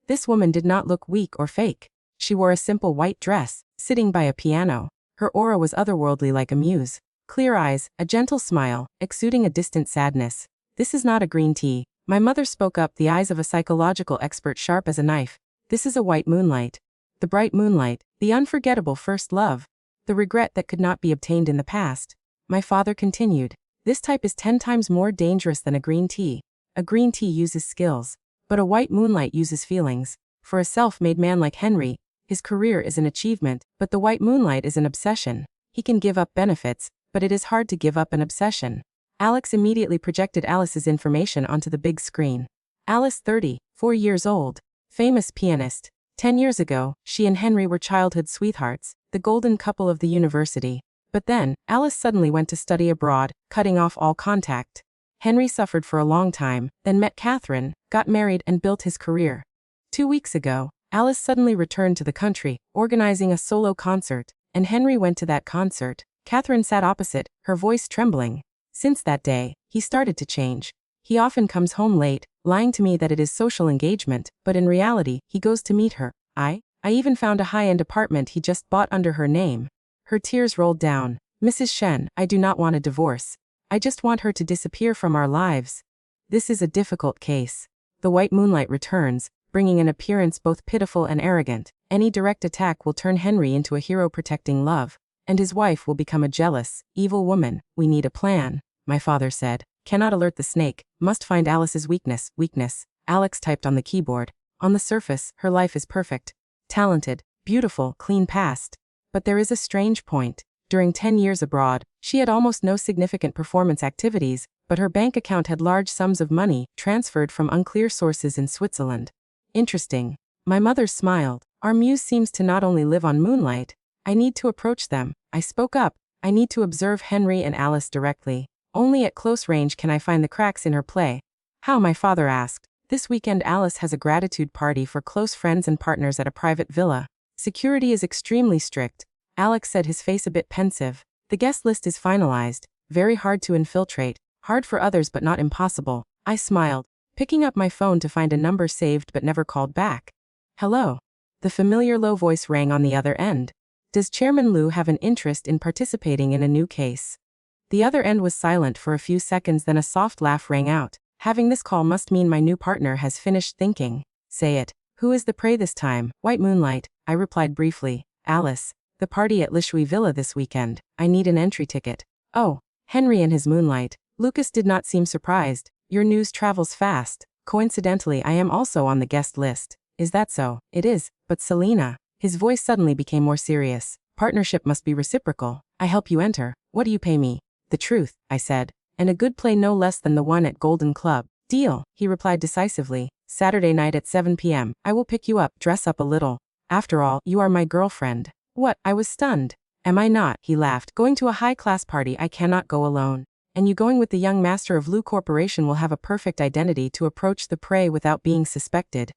[SPEAKER 1] This woman did not look weak or fake. She wore a simple white dress, sitting by a piano. Her aura was otherworldly like a muse. Clear eyes, a gentle smile, exuding a distant sadness. This is not a green tea. My mother spoke up, the eyes of a psychological expert sharp as a knife. This is a white moonlight. The bright moonlight, the unforgettable first love. The regret that could not be obtained in the past. My father continued. This type is 10 times more dangerous than a green tea. A green tea uses skills, but a white moonlight uses feelings. For a self-made man like Henry, his career is an achievement, but the white moonlight is an obsession. He can give up benefits, but it is hard to give up an obsession. Alex immediately projected Alice's information onto the big screen. Alice, 34 years old, famous pianist. 10 years ago, she and Henry were childhood sweethearts, the golden couple of the university. But then, Alice suddenly went to study abroad, cutting off all contact. Henry suffered for a long time, then met Catherine, got married and built his career. 2 weeks ago, Alice suddenly returned to the country, organizing a solo concert, and Henry went to that concert. Catherine sat opposite, her voice trembling. Since that day, he started to change. He often comes home late, lying to me that it is social engagement, but in reality, he goes to meet her. I even found a high-end apartment he just bought under her name. Her tears rolled down. Mrs. Shen, I do not want a divorce. I just want her to disappear from our lives. This is a difficult case. The white moonlight returns, bringing an appearance both pitiful and arrogant. Any direct attack will turn Henry into a hero protecting love, and his wife will become a jealous, evil woman. We need a plan, my father said. Cannot alert the snake, must find Alice's weakness. Alex typed on the keyboard. On the surface, her life is perfect. Talented, beautiful, clean past. But there is a strange point. During 10 years abroad, she had almost no significant performance activities, but her bank account had large sums of money transferred from unclear sources in Switzerland. Interesting. My mother smiled. Our muse seems to not only live on moonlight. I need to approach them. I spoke up. I need to observe Henry and Alice directly. Only at close range can I find the cracks in her play. How? My father asked. This weekend Alice has a gratitude party for close friends and partners at a private villa. Security is extremely strict. Alex said, his face a bit pensive. The guest list is finalized. Very hard to infiltrate. Hard for others but not impossible. I smiled, picking up my phone to find a number saved but never called back. Hello. The familiar low voice rang on the other end. Does Chairman Liu have an interest in participating in a new case? The other end was silent for a few seconds, then a soft laugh rang out. Having this call must mean my new partner has finished thinking. Say it. Who is the prey this time? White moonlight, I replied briefly. Alice. The party at Lishui Villa this weekend. I need an entry ticket. Oh, Henry and his moonlight. Lucas did not seem surprised. Your news travels fast. Coincidentally, I am also on the guest list. Is that so? It is, but Selena. His voice suddenly became more serious. Partnership must be reciprocal. I help you enter. What do you pay me? The truth, I said. And a good play no less than the one at Golden Club. Deal, he replied decisively. Saturday night at 7 p.m. I will pick you up, dress up a little. After all, you are my girlfriend. What? I was stunned. Am I not? He laughed. Going to a high-class party, I cannot go alone. And you going with the young master of Lu Corporation will have a perfect identity to approach the prey without being suspected.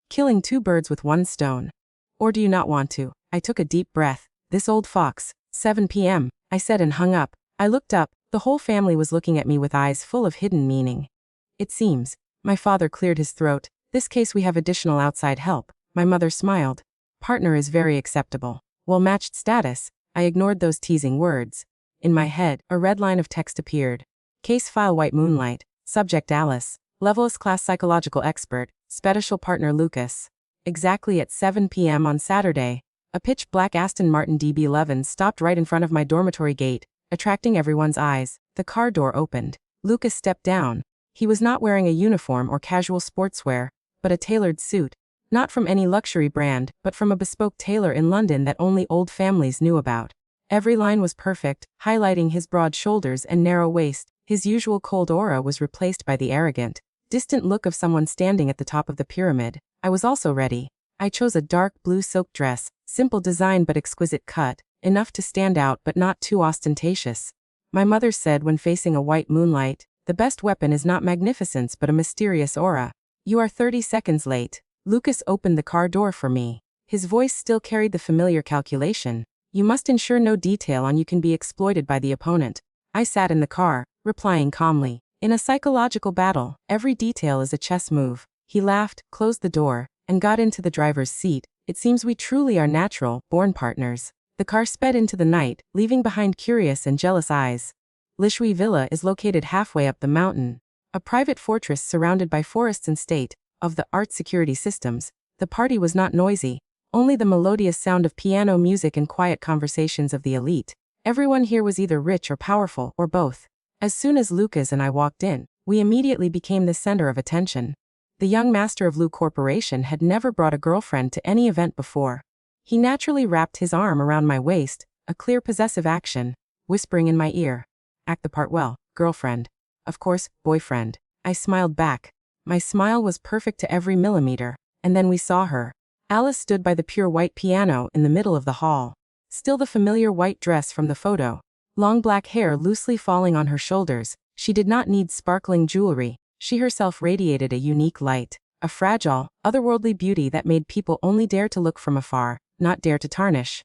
[SPEAKER 1] Killing 2 birds with 1 stone. Or do you not want to? I took a deep breath. This old fox. 7 p.m. I said and hung up. I looked up. The whole family was looking at me with eyes full of hidden meaning. It seems. My father cleared his throat. This case we have additional outside help. My mother smiled. Partner is very acceptable. Well-matched status. I ignored those teasing words. In my head, a red line of text appeared. Case file White Moonlight. Subject Alice. Levelist class psychological expert. Special partner Lucas. Exactly at 7 p.m. on Saturday, a pitch-black Aston Martin DB11 stopped right in front of my dormitory gate, attracting everyone's eyes. The car door opened. Lucas stepped down. He was not wearing a uniform or casual sportswear, but a tailored suit. Not from any luxury brand, but from a bespoke tailor in London that only old families knew about. Every line was perfect, highlighting his broad shoulders and narrow waist. His usual cold aura was replaced by the arrogant, distant look of someone standing at the top of the pyramid. I was also ready. I chose a dark blue silk dress, simple design but exquisite cut, enough to stand out but not too ostentatious. My mother said when facing a white moonlight, the best weapon is not magnificence but a mysterious aura. You are 30 seconds late. Lucas opened the car door for me. His voice still carried the familiar calculation. You must ensure no detail on you can be exploited by the opponent. I sat in the car, replying calmly. In a psychological battle, every detail is a chess move. He laughed, closed the door, and got into the driver's seat. It seems we truly are natural, born partners. The car sped into the night, leaving behind curious and jealous eyes. Lishui Villa is located halfway up the mountain. A private fortress surrounded by forests and state of the art security systems. The party was not noisy, only the melodious sound of piano music and quiet conversations of the elite. Everyone here was either rich or powerful, or both. As soon as Lucas and I walked in, we immediately became the center of attention. The young master of Lu Corporation had never brought a girlfriend to any event before. He naturally wrapped his arm around my waist, a clear possessive action, whispering in my ear, "Act the part well, girlfriend." Of course, boyfriend. I smiled back. My smile was perfect to every millimeter, and then we saw her. Alice stood by the pure white piano in the middle of the hall. Still the familiar white dress from the photo. Long black hair loosely falling on her shoulders. She did not need sparkling jewelry. She herself radiated a unique light. A fragile, otherworldly beauty that made people only dare to look from afar, not dare to tarnish.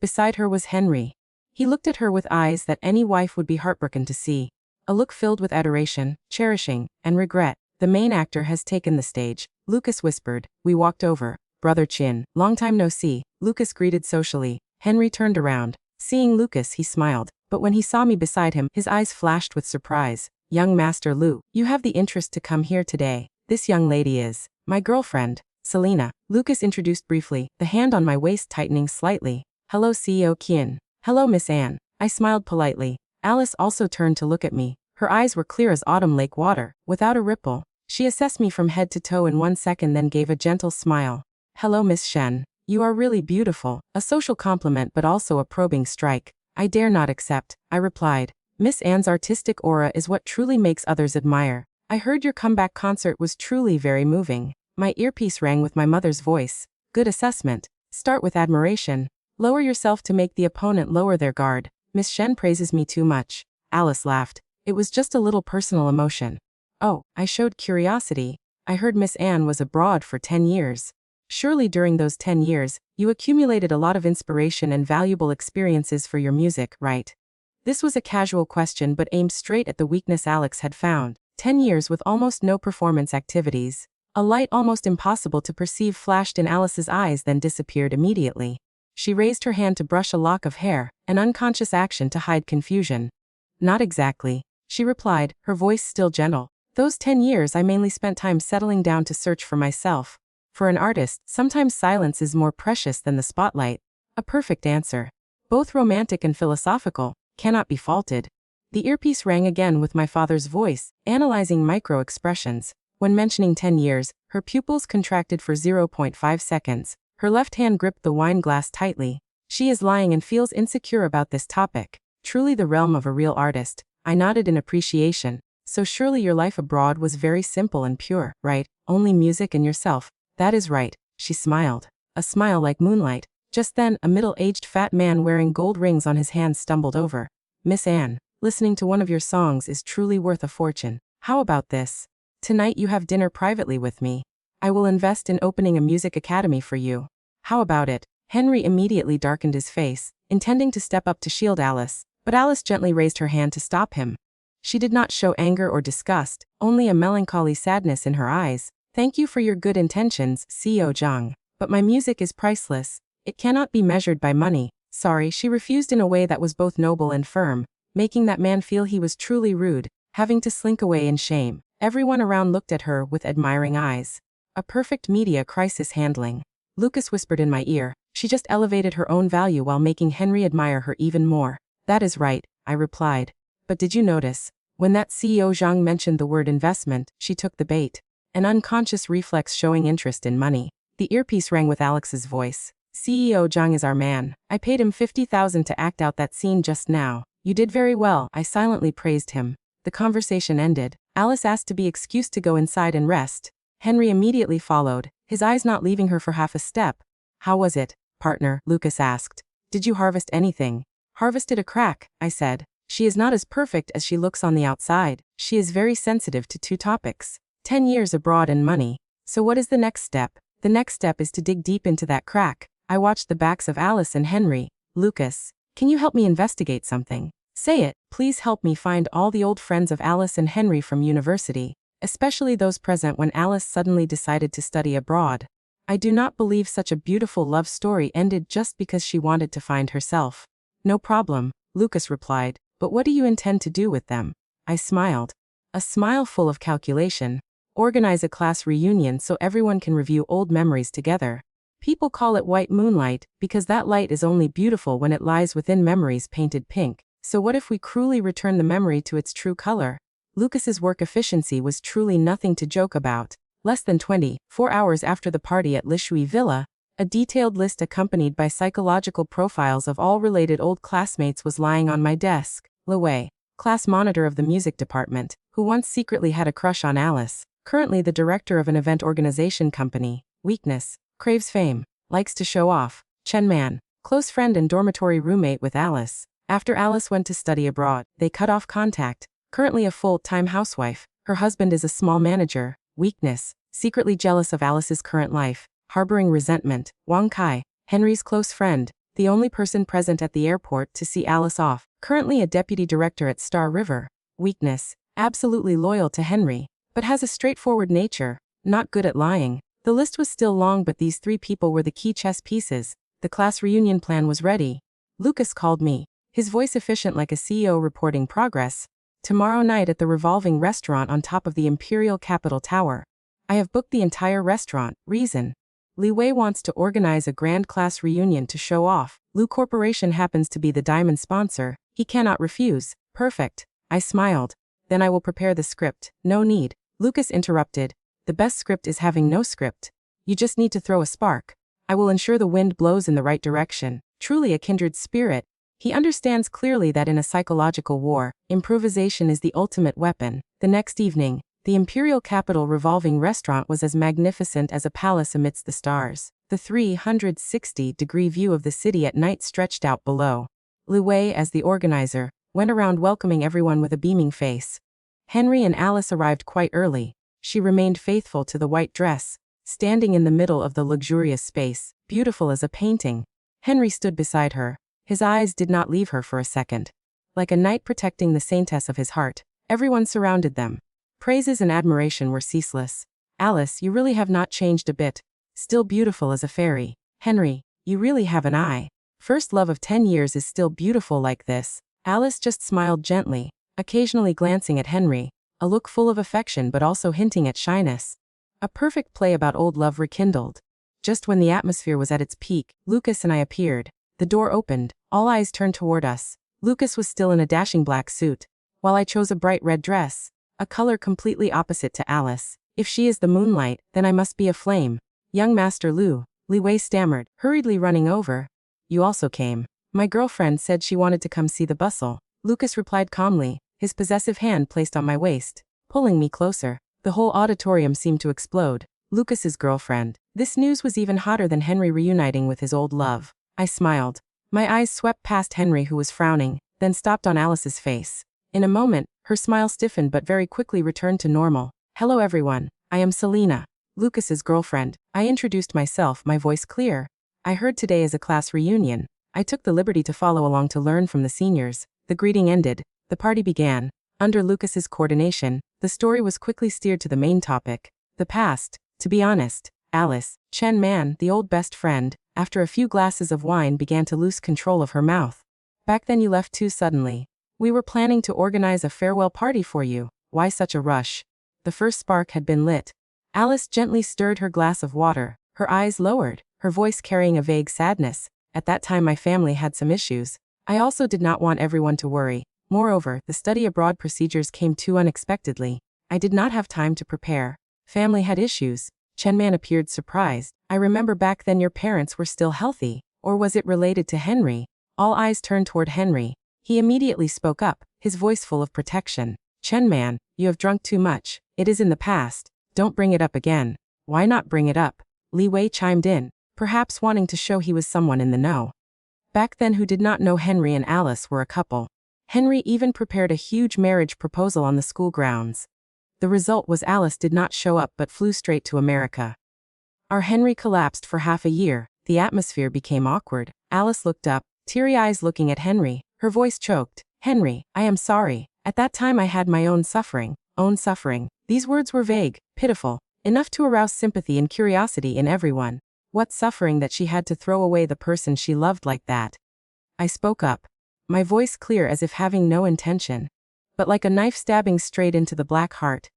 [SPEAKER 1] Beside her was Henry. He looked at her with eyes that any wife would be heartbroken to see. A look filled with adoration, cherishing, and regret. The main actor has taken the stage, Lucas whispered. We walked over. Brother Chin, long time no see. Lucas greeted socially. Henry turned around. Seeing Lucas, he smiled, but when he saw me beside him, his eyes flashed with surprise. Young Master Lu, you have the interest to come here today. This young lady is my girlfriend, Selena. Lucas introduced briefly, the hand on my waist tightening slightly. Hello CEO Qian. Hello Miss Anne. I smiled politely. Alice also turned to look at me. Her eyes were clear as autumn lake water, without a ripple. She assessed me from head to toe in 1 second, then gave a gentle smile. Hello Miss Shen. You are really beautiful. A social compliment but also a probing strike. I dare not accept, I replied. Miss Anne's artistic aura is what truly makes others admire. I heard your comeback concert was truly very moving. My earpiece rang with my mother's voice. Good assessment. Start with admiration. Lower yourself to make the opponent lower their guard. Miss Shen praises me too much. Alice laughed. It was just a little personal emotion. Oh, I showed curiosity. I heard Miss Anne was abroad for 10 years. Surely during those 10 years, you accumulated a lot of inspiration and valuable experiences for your music, right? This was a casual question but aimed straight at the weakness Alex had found. 10 years with almost no performance activities. A light almost impossible to perceive flashed in Alice's eyes then disappeared immediately. She raised her hand to brush a lock of hair, an unconscious action to hide confusion. Not exactly, she replied, her voice still gentle. Those 10 years I mainly spent time settling down to search for myself. For an artist, sometimes silence is more precious than the spotlight. A perfect answer. Both romantic and philosophical, cannot be faulted. The earpiece rang again with my father's voice, analyzing micro-expressions. When mentioning 10 years, her pupils contracted for 0.5 seconds. Her left hand gripped the wine glass tightly. She is lying and feels insecure about this topic. Truly the realm of a real artist. I nodded in appreciation. So surely your life abroad was very simple and pure, right? Only music and yourself. That is right, she smiled. A smile like moonlight. Just then, a middle-aged fat man wearing gold rings on his hands stumbled over. Miss Anne, listening to one of your songs is truly worth a fortune. How about this? Tonight you have dinner privately with me. I will invest in opening a music academy for you. How about it? Henry immediately darkened his face, intending to step up to shield Alice, but Alice gently raised her hand to stop him. She did not show anger or disgust, only a melancholy sadness in her eyes. Thank you for your good intentions, CEO Zhang, but my music is priceless. It cannot be measured by money. Sorry, she refused in a way that was both noble and firm, making that man feel he was truly rude, having to slink away in shame. Everyone around looked at her with admiring eyes. A perfect media crisis handling. Lucas whispered in my ear. She just elevated her own value while making Henry admire her even more. That is right, I replied. But did you notice? When that CEO Zhang mentioned the word investment, she took the bait. An unconscious reflex showing interest in money. The earpiece rang with Alex's voice. CEO Zhang is our man. I paid him 50,000 to act out that scene just now. You did very well, I silently praised him. The conversation ended. Alice asked to be excused to go inside and rest. Henry immediately followed, his eyes not leaving her for half a step. How was it, partner? Lucas asked. Did you harvest anything? Harvested a crack, I said. She is not as perfect as she looks on the outside. She is very sensitive to two topics. 10 years abroad and money. So what is the next step? The next step is to dig deep into that crack. I watched the backs of Alice and Henry. Lucas, can you help me investigate something? Say it, please help me find all the old friends of Alice and Henry from university, especially those present when Alice suddenly decided to study abroad. I do not believe such a beautiful love story ended just because she wanted to find herself. No problem, Lucas replied, but what do you intend to do with them? I smiled. A smile full of calculation. Organize a class reunion so everyone can review old memories together. People call it white moonlight because that light is only beautiful when it lies within memories painted pink. So what if we cruelly return the memory to its true color? Lucas's work efficiency was truly nothing to joke about. Less than 24 hours after the party at Lishui Villa, a detailed list accompanied by psychological profiles of all related old classmates was lying on my desk. Liwei, class monitor of the music department, who once secretly had a crush on Alice, currently the director of an event organization company. Weakness, craves fame, likes to show off. Chen Man, close friend and dormitory roommate with Alice. After Alice went to study abroad, they cut off contact. Currently a full-time housewife, her husband is a small manager. Weakness, secretly jealous of Alice's current life, harboring resentment. Wang Kai, Henry's close friend, the only person present at the airport to see Alice off, currently a deputy director at Star River. Weakness, absolutely loyal to Henry, but has a straightforward nature, not good at lying. The list was still long, but these three people were the key chess pieces. The class reunion plan was ready. Lucas called me, his voice efficient like a CEO reporting progress. Tomorrow night at the revolving restaurant on top of the Imperial Capitol Tower. I have booked the entire restaurant. Reason. Li Wei wants to organize a grand class reunion to show off. Lu Corporation happens to be the diamond sponsor. He cannot refuse. Perfect. I smiled. Then I will prepare the script. No need. Lucas interrupted. The best script is having no script. You just need to throw a spark. I will ensure the wind blows in the right direction. Truly a kindred spirit. He understands clearly that in a psychological war, improvisation is the ultimate weapon. The next evening, the Imperial Capitol revolving restaurant was as magnificent as a palace amidst the stars. The 360-degree view of the city at night stretched out below. Li Wei, as the organizer, went around welcoming everyone with a beaming face. Henry and Alice arrived quite early. She remained faithful to the white dress, standing in the middle of the luxurious space, beautiful as a painting. Henry stood beside her. His eyes did not leave her for a second. Like a knight protecting the saintess of his heart, everyone surrounded them. Praises and admiration were ceaseless. Alice, you really have not changed a bit. Still beautiful as a fairy. Henry, you really have an eye. First love of 10 years is still beautiful like this. Alice just smiled gently, occasionally glancing at Henry, a look full of affection but also hinting at shyness. A perfect play about old love rekindled. Just when the atmosphere was at its peak, Lucas and I appeared. The door opened, all eyes turned toward us. Lucas was still in a dashing black suit, while I chose a bright red dress, a color completely opposite to Alice. If she is the moonlight, then I must be a flame. Young Master Lu, Li Wei stammered, hurriedly running over. You also came. My girlfriend said she wanted to come see the bustle. Lucas replied calmly, his possessive hand placed on my waist, pulling me closer. The whole auditorium seemed to explode. Lucas's girlfriend. This news was even hotter than Henry reuniting with his old love. I smiled. My eyes swept past Henry, who was frowning, then stopped on Alice's face. In a moment, her smile stiffened but very quickly returned to normal. Hello everyone, I am Selena, Lucas's girlfriend. I introduced myself, my voice clear. I heard today is a class reunion. I took the liberty to follow along to learn from the seniors. The greeting ended. The party began. Under Lucas's coordination, the story was quickly steered to the main topic. The past. To be honest, Alice, Chen Man, the old best friend, after a few glasses of wine began to lose control of her mouth. Back then you left too suddenly. We were planning to organize a farewell party for you. Why such a rush? The first spark had been lit. Alice gently stirred her glass of water, her eyes lowered, her voice carrying a vague sadness. At that time my family had some issues. I also did not want everyone to worry. Moreover, the study abroad procedures came too unexpectedly. I did not have time to prepare. Family had issues. Chenman appeared surprised. I remember back then your parents were still healthy. Or was it related to Henry? All eyes turned toward Henry. He immediately spoke up, his voice full of protection. Chenman, you have drunk too much. It is in the past. Don't bring it up again. Why not bring it up? Li Wei chimed in, perhaps wanting to show he was someone in the know. Back then who did not know Henry and Alice were a couple. Henry even prepared a huge marriage proposal on the school grounds. The result was Alice did not show up but flew straight to America. Our Henry collapsed for half a year. The atmosphere became awkward. Alice looked up, teary eyes looking at Henry. Her voice choked. Henry, I am sorry. At that time I had my own suffering. Own suffering. These words were vague, pitiful, enough to arouse sympathy and curiosity in everyone. What suffering that she had to throw away the person she loved like that? I spoke up. My voice clear as if having no intention. But like a knife stabbing straight into the black heart.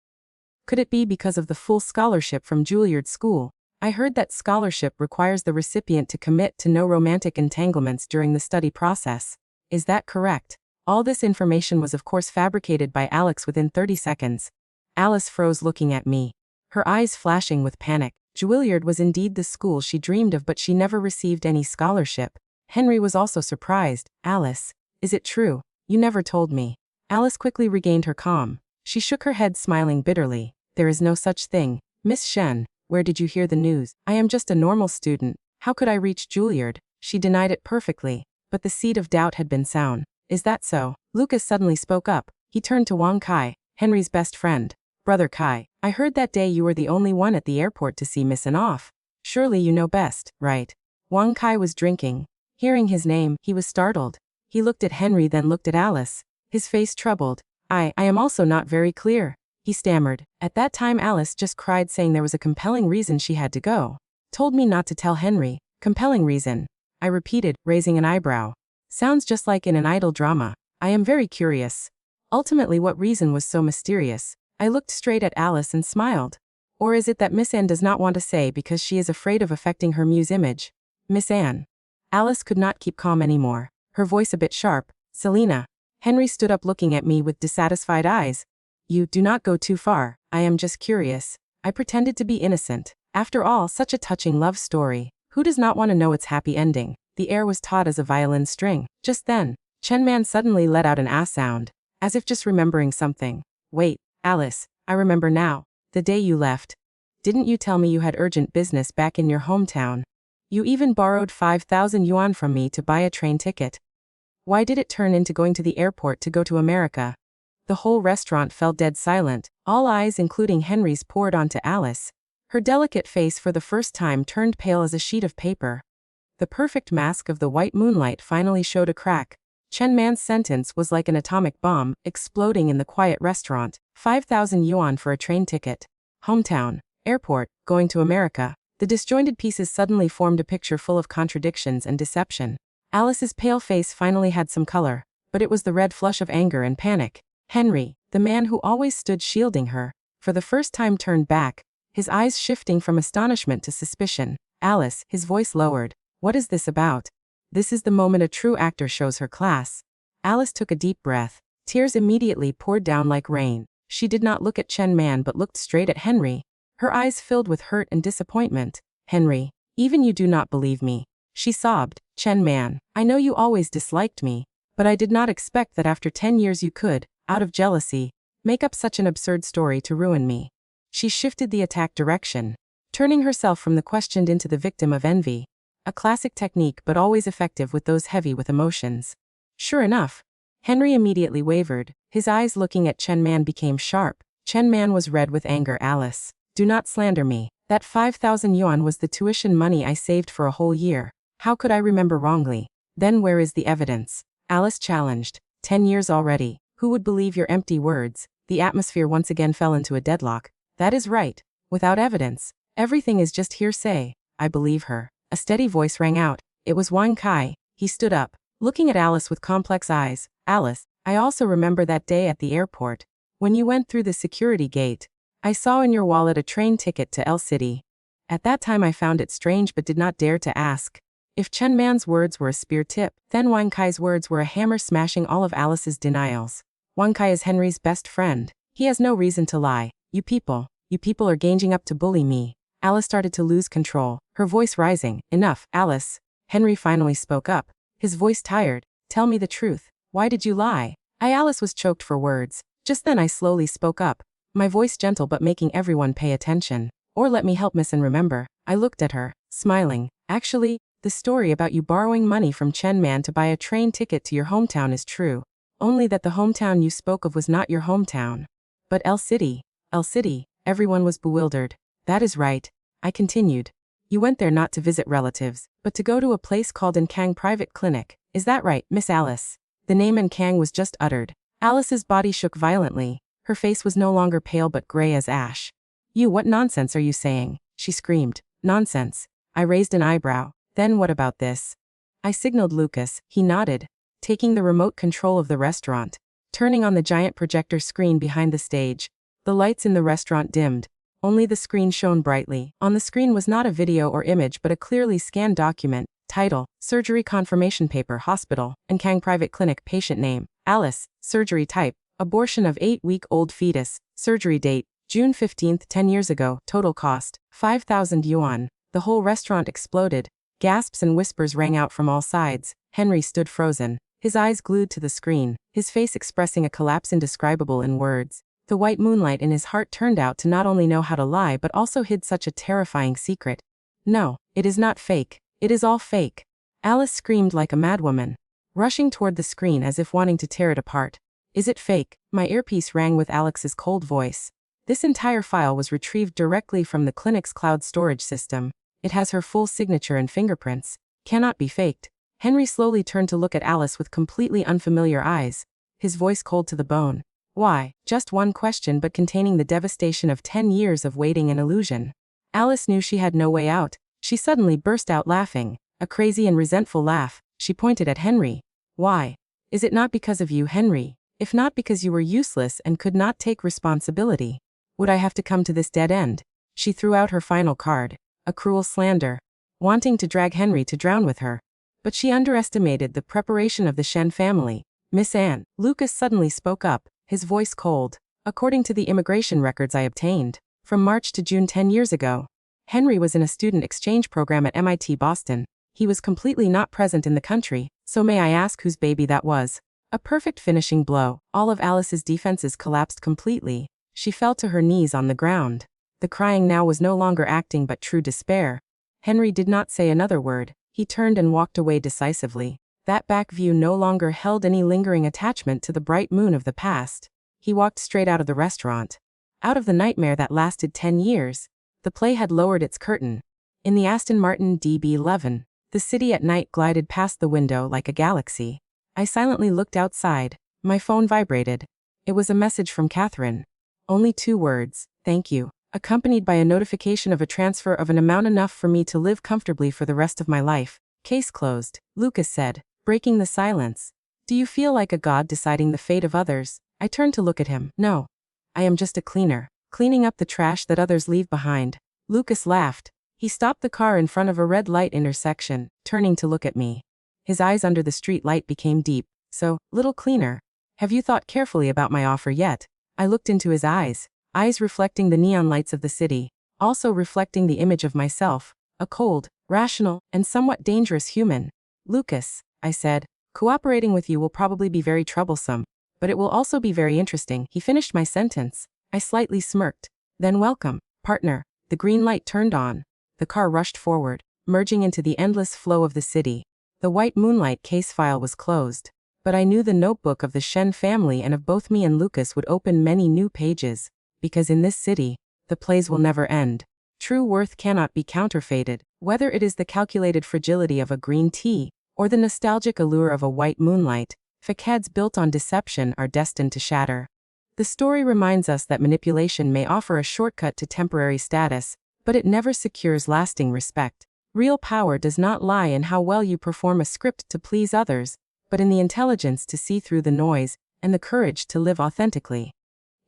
[SPEAKER 1] Could it be because of the full scholarship from Juilliard School? I heard that scholarship requires the recipient to commit to no romantic entanglements during the study process. Is that correct? All this information was of course fabricated by Alex within 30 seconds. Alice froze looking at me. Her eyes flashing with panic. Juilliard was indeed the school she dreamed of but she never received any scholarship. Henry was also surprised. Alice, is it true? You never told me. Alice quickly regained her calm. She shook her head smiling bitterly. There is no such thing. Miss Shen, where did you hear the news? I am just a normal student. How could I reach Juilliard? She denied it perfectly. But the seed of doubt had been sown. Is that so? Lucas suddenly spoke up. He turned to Wang Kai, Henry's best friend. Brother Kai, I heard that day you were the only one at the airport to see Miss An off. Surely you know best, right? Wang Kai was drinking. Hearing his name, he was startled. He looked at Henry then looked at Alice. His face troubled. I am also not very clear. He stammered. At that time Alice just cried saying there was a compelling reason she had to go. Told me not to tell Henry. Compelling reason. I repeated, raising an eyebrow. Sounds just like in an idol drama. I am very curious. Ultimately what reason was so mysterious? I looked straight at Alice and smiled. Or is it that Miss Anne does not want to say because she is afraid of affecting her muse image? Miss Anne. Alice could not keep calm anymore. Her voice a bit sharp. Selena. Henry stood up looking at me with dissatisfied eyes. You do not go too far. I am just curious. I pretended to be innocent. After all, such a touching love story. Who does not want to know its happy ending? The air was taut as a violin string. Just then, Chenman suddenly let out an ah sound, as if just remembering something. Wait, Alice, I remember now. The day you left. Didn't you tell me you had urgent business back in your hometown? You even borrowed 5,000 yuan from me to buy a train ticket. Why did it turn into going to the airport to go to America? The whole restaurant fell dead silent. All eyes, including Henry's, poured onto Alice. Her delicate face for the first time turned pale as a sheet of paper. The perfect mask of the white moonlight finally showed a crack. Chenman's sentence was like an atomic bomb, exploding in the quiet restaurant. 5,000 yuan for a train ticket. Hometown. Airport. Going to America. The disjointed pieces suddenly formed a picture full of contradictions and deception. Alice's pale face finally had some color, but it was the red flush of anger and panic. Henry, the man who always stood shielding her, for the first time turned back, his eyes shifting from astonishment to suspicion. Alice, his voice lowered. What is this about? This is the moment a true actor shows her class. Alice took a deep breath. Tears immediately poured down like rain. She did not look at Chenman but looked straight at Henry. Her eyes filled with hurt and disappointment. Henry, even you do not believe me. She sobbed. Chenman, I know you always disliked me, but I did not expect that after 10 years you could, out of jealousy, make up such an absurd story to ruin me. She shifted the attack direction, turning herself from the questioned into the victim of envy. A classic technique but always effective with those heavy with emotions. Sure enough, Henry immediately wavered. His eyes looking at Chenman became sharp. Chenman was red with anger. Alice, do not slander me. That 5,000 yuan was the tuition money I saved for a whole year. How could I remember wrongly? Then where is the evidence? Alice challenged. 10 years already. Who would believe your empty words? The atmosphere once again fell into a deadlock. That is right. Without evidence, everything is just hearsay. I believe her. A steady voice rang out. It was Wang Kai. He stood up, looking at Alice with complex eyes. Alice, I also remember that day at the airport. When you went through the security gate, I saw in your wallet a train ticket to L City. At that time I found it strange but did not dare to ask. If Chen Man's words were a spear tip, then Wang Kai's words were a hammer smashing all of Alice's denials. Wang Kai is Henry's best friend. He has no reason to lie. You people are ganging up to bully me. Alice started to lose control, her voice rising. Enough, Alice. Henry finally spoke up, his voice tired. Tell me the truth. Why did you lie? Alice was choked for words. Just then I slowly spoke up, my voice gentle but making everyone pay attention. Or let me help miss and remember. I looked at her, smiling. Actually, the story about you borrowing money from Chen Man to buy a train ticket to your hometown is true. Only that the hometown you spoke of was not your hometown. But El City. Everyone was bewildered. That is right. I continued. You went there not to visit relatives, but to go to a place called Nkang Private Clinic. Is that right, Miss Alice? The name Nkang was just uttered. Alice's body shook violently. Her face was no longer pale but gray as ash. What nonsense are you saying? She screamed. Nonsense. I raised an eyebrow. Then what about this? I signaled Lucas. He nodded, taking the remote control of the restaurant, turning on the giant projector screen behind the stage. The lights in the restaurant dimmed. Only the screen shone brightly. On the screen was not a video or image but a clearly scanned document. Title, Surgery Confirmation Paper, Hospital, Nkang Private Clinic, Patient Name, Alice, Surgery Type, Abortion of 8-week-old fetus, Surgery Date, June 15, 10 years ago, Total Cost, 5,000 yuan. The whole restaurant exploded. Gasps and whispers rang out from all sides. Henry stood frozen, his eyes glued to the screen, his face expressing a collapse indescribable in words. The white moonlight in his heart turned out to not only know how to lie but also hid such a terrifying secret. No, it is not fake. It is all fake. Alice screamed like a madwoman, rushing toward the screen as if wanting to tear it apart. Is it fake? My earpiece rang with Alex's cold voice. This entire file was retrieved directly from the clinic's cloud storage system. It has her full signature and fingerprints. Cannot be faked. Henry slowly turned to look at Alice with completely unfamiliar eyes, his voice cold to the bone. Why? Just one question but containing the devastation of 10 years of waiting and illusion. Alice knew she had no way out. She suddenly burst out laughing, a crazy and resentful laugh. She pointed at Henry. Why? Is it not because of you, Henry? If not because you were useless and could not take responsibility, would I have to come to this dead end? She threw out her final card, a cruel slander, wanting to drag Henry to drown with her. But she underestimated the preparation of the Shen family. Miss Anne, Lucas suddenly spoke up, his voice cold. According to the immigration records I obtained, from March to June 10 years ago, Henry was in a student exchange program at MIT Boston. He was completely not present in the country, so may I ask whose baby that was? A perfect finishing blow. All of Alice's defenses collapsed completely. She fell to her knees on the ground. The crying now was no longer acting but true despair. Henry did not say another word. He turned and walked away decisively. That back view no longer held any lingering attachment to the bright moon of the past. He walked straight out of the restaurant, out of the nightmare that lasted 10 years. The play had lowered its curtain. In the Aston Martin DB11, the city at night glided past the window like a galaxy. I silently looked outside. My phone vibrated. It was a message from Catherine. Only 2 words, thank you, accompanied by a notification of a transfer of an amount enough for me to live comfortably for the rest of my life. Case closed, Lucas said, breaking the silence. Do you feel like a god deciding the fate of others? I turned to look at him. No. I am just a cleaner, cleaning up the trash that others leave behind. Lucas laughed. He stopped the car in front of a red light intersection, turning to look at me. His eyes under the street light became deep. So, little cleaner, have you thought carefully about my offer yet? I looked into his eyes reflecting the neon lights of the city, also reflecting the image of myself, a cold, rational, and somewhat dangerous human. Lucas, I said, cooperating with you will probably be very troublesome, but it will also be very interesting. He finished my sentence. I slightly smirked. Then welcome, partner. The green light turned on. The car rushed forward, merging into the endless flow of the city. The white moonlight case file was closed, but I knew the notebook of the Shen family and of both me and Lucas would open many new pages, because in this city, the plays will never end. True worth cannot be counterfeited, whether it is the calculated fragility of a green tea, or the nostalgic allure of a white moonlight. Facades built on deception are destined to shatter. The story reminds us that manipulation may offer a shortcut to temporary status, but it never secures lasting respect. Real power does not lie in how well you perform a script to please others, but in the intelligence to see through the noise and the courage to live authentically.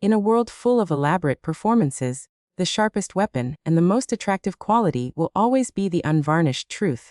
[SPEAKER 1] In a world full of elaborate performances, the sharpest weapon and the most attractive quality will always be the unvarnished truth.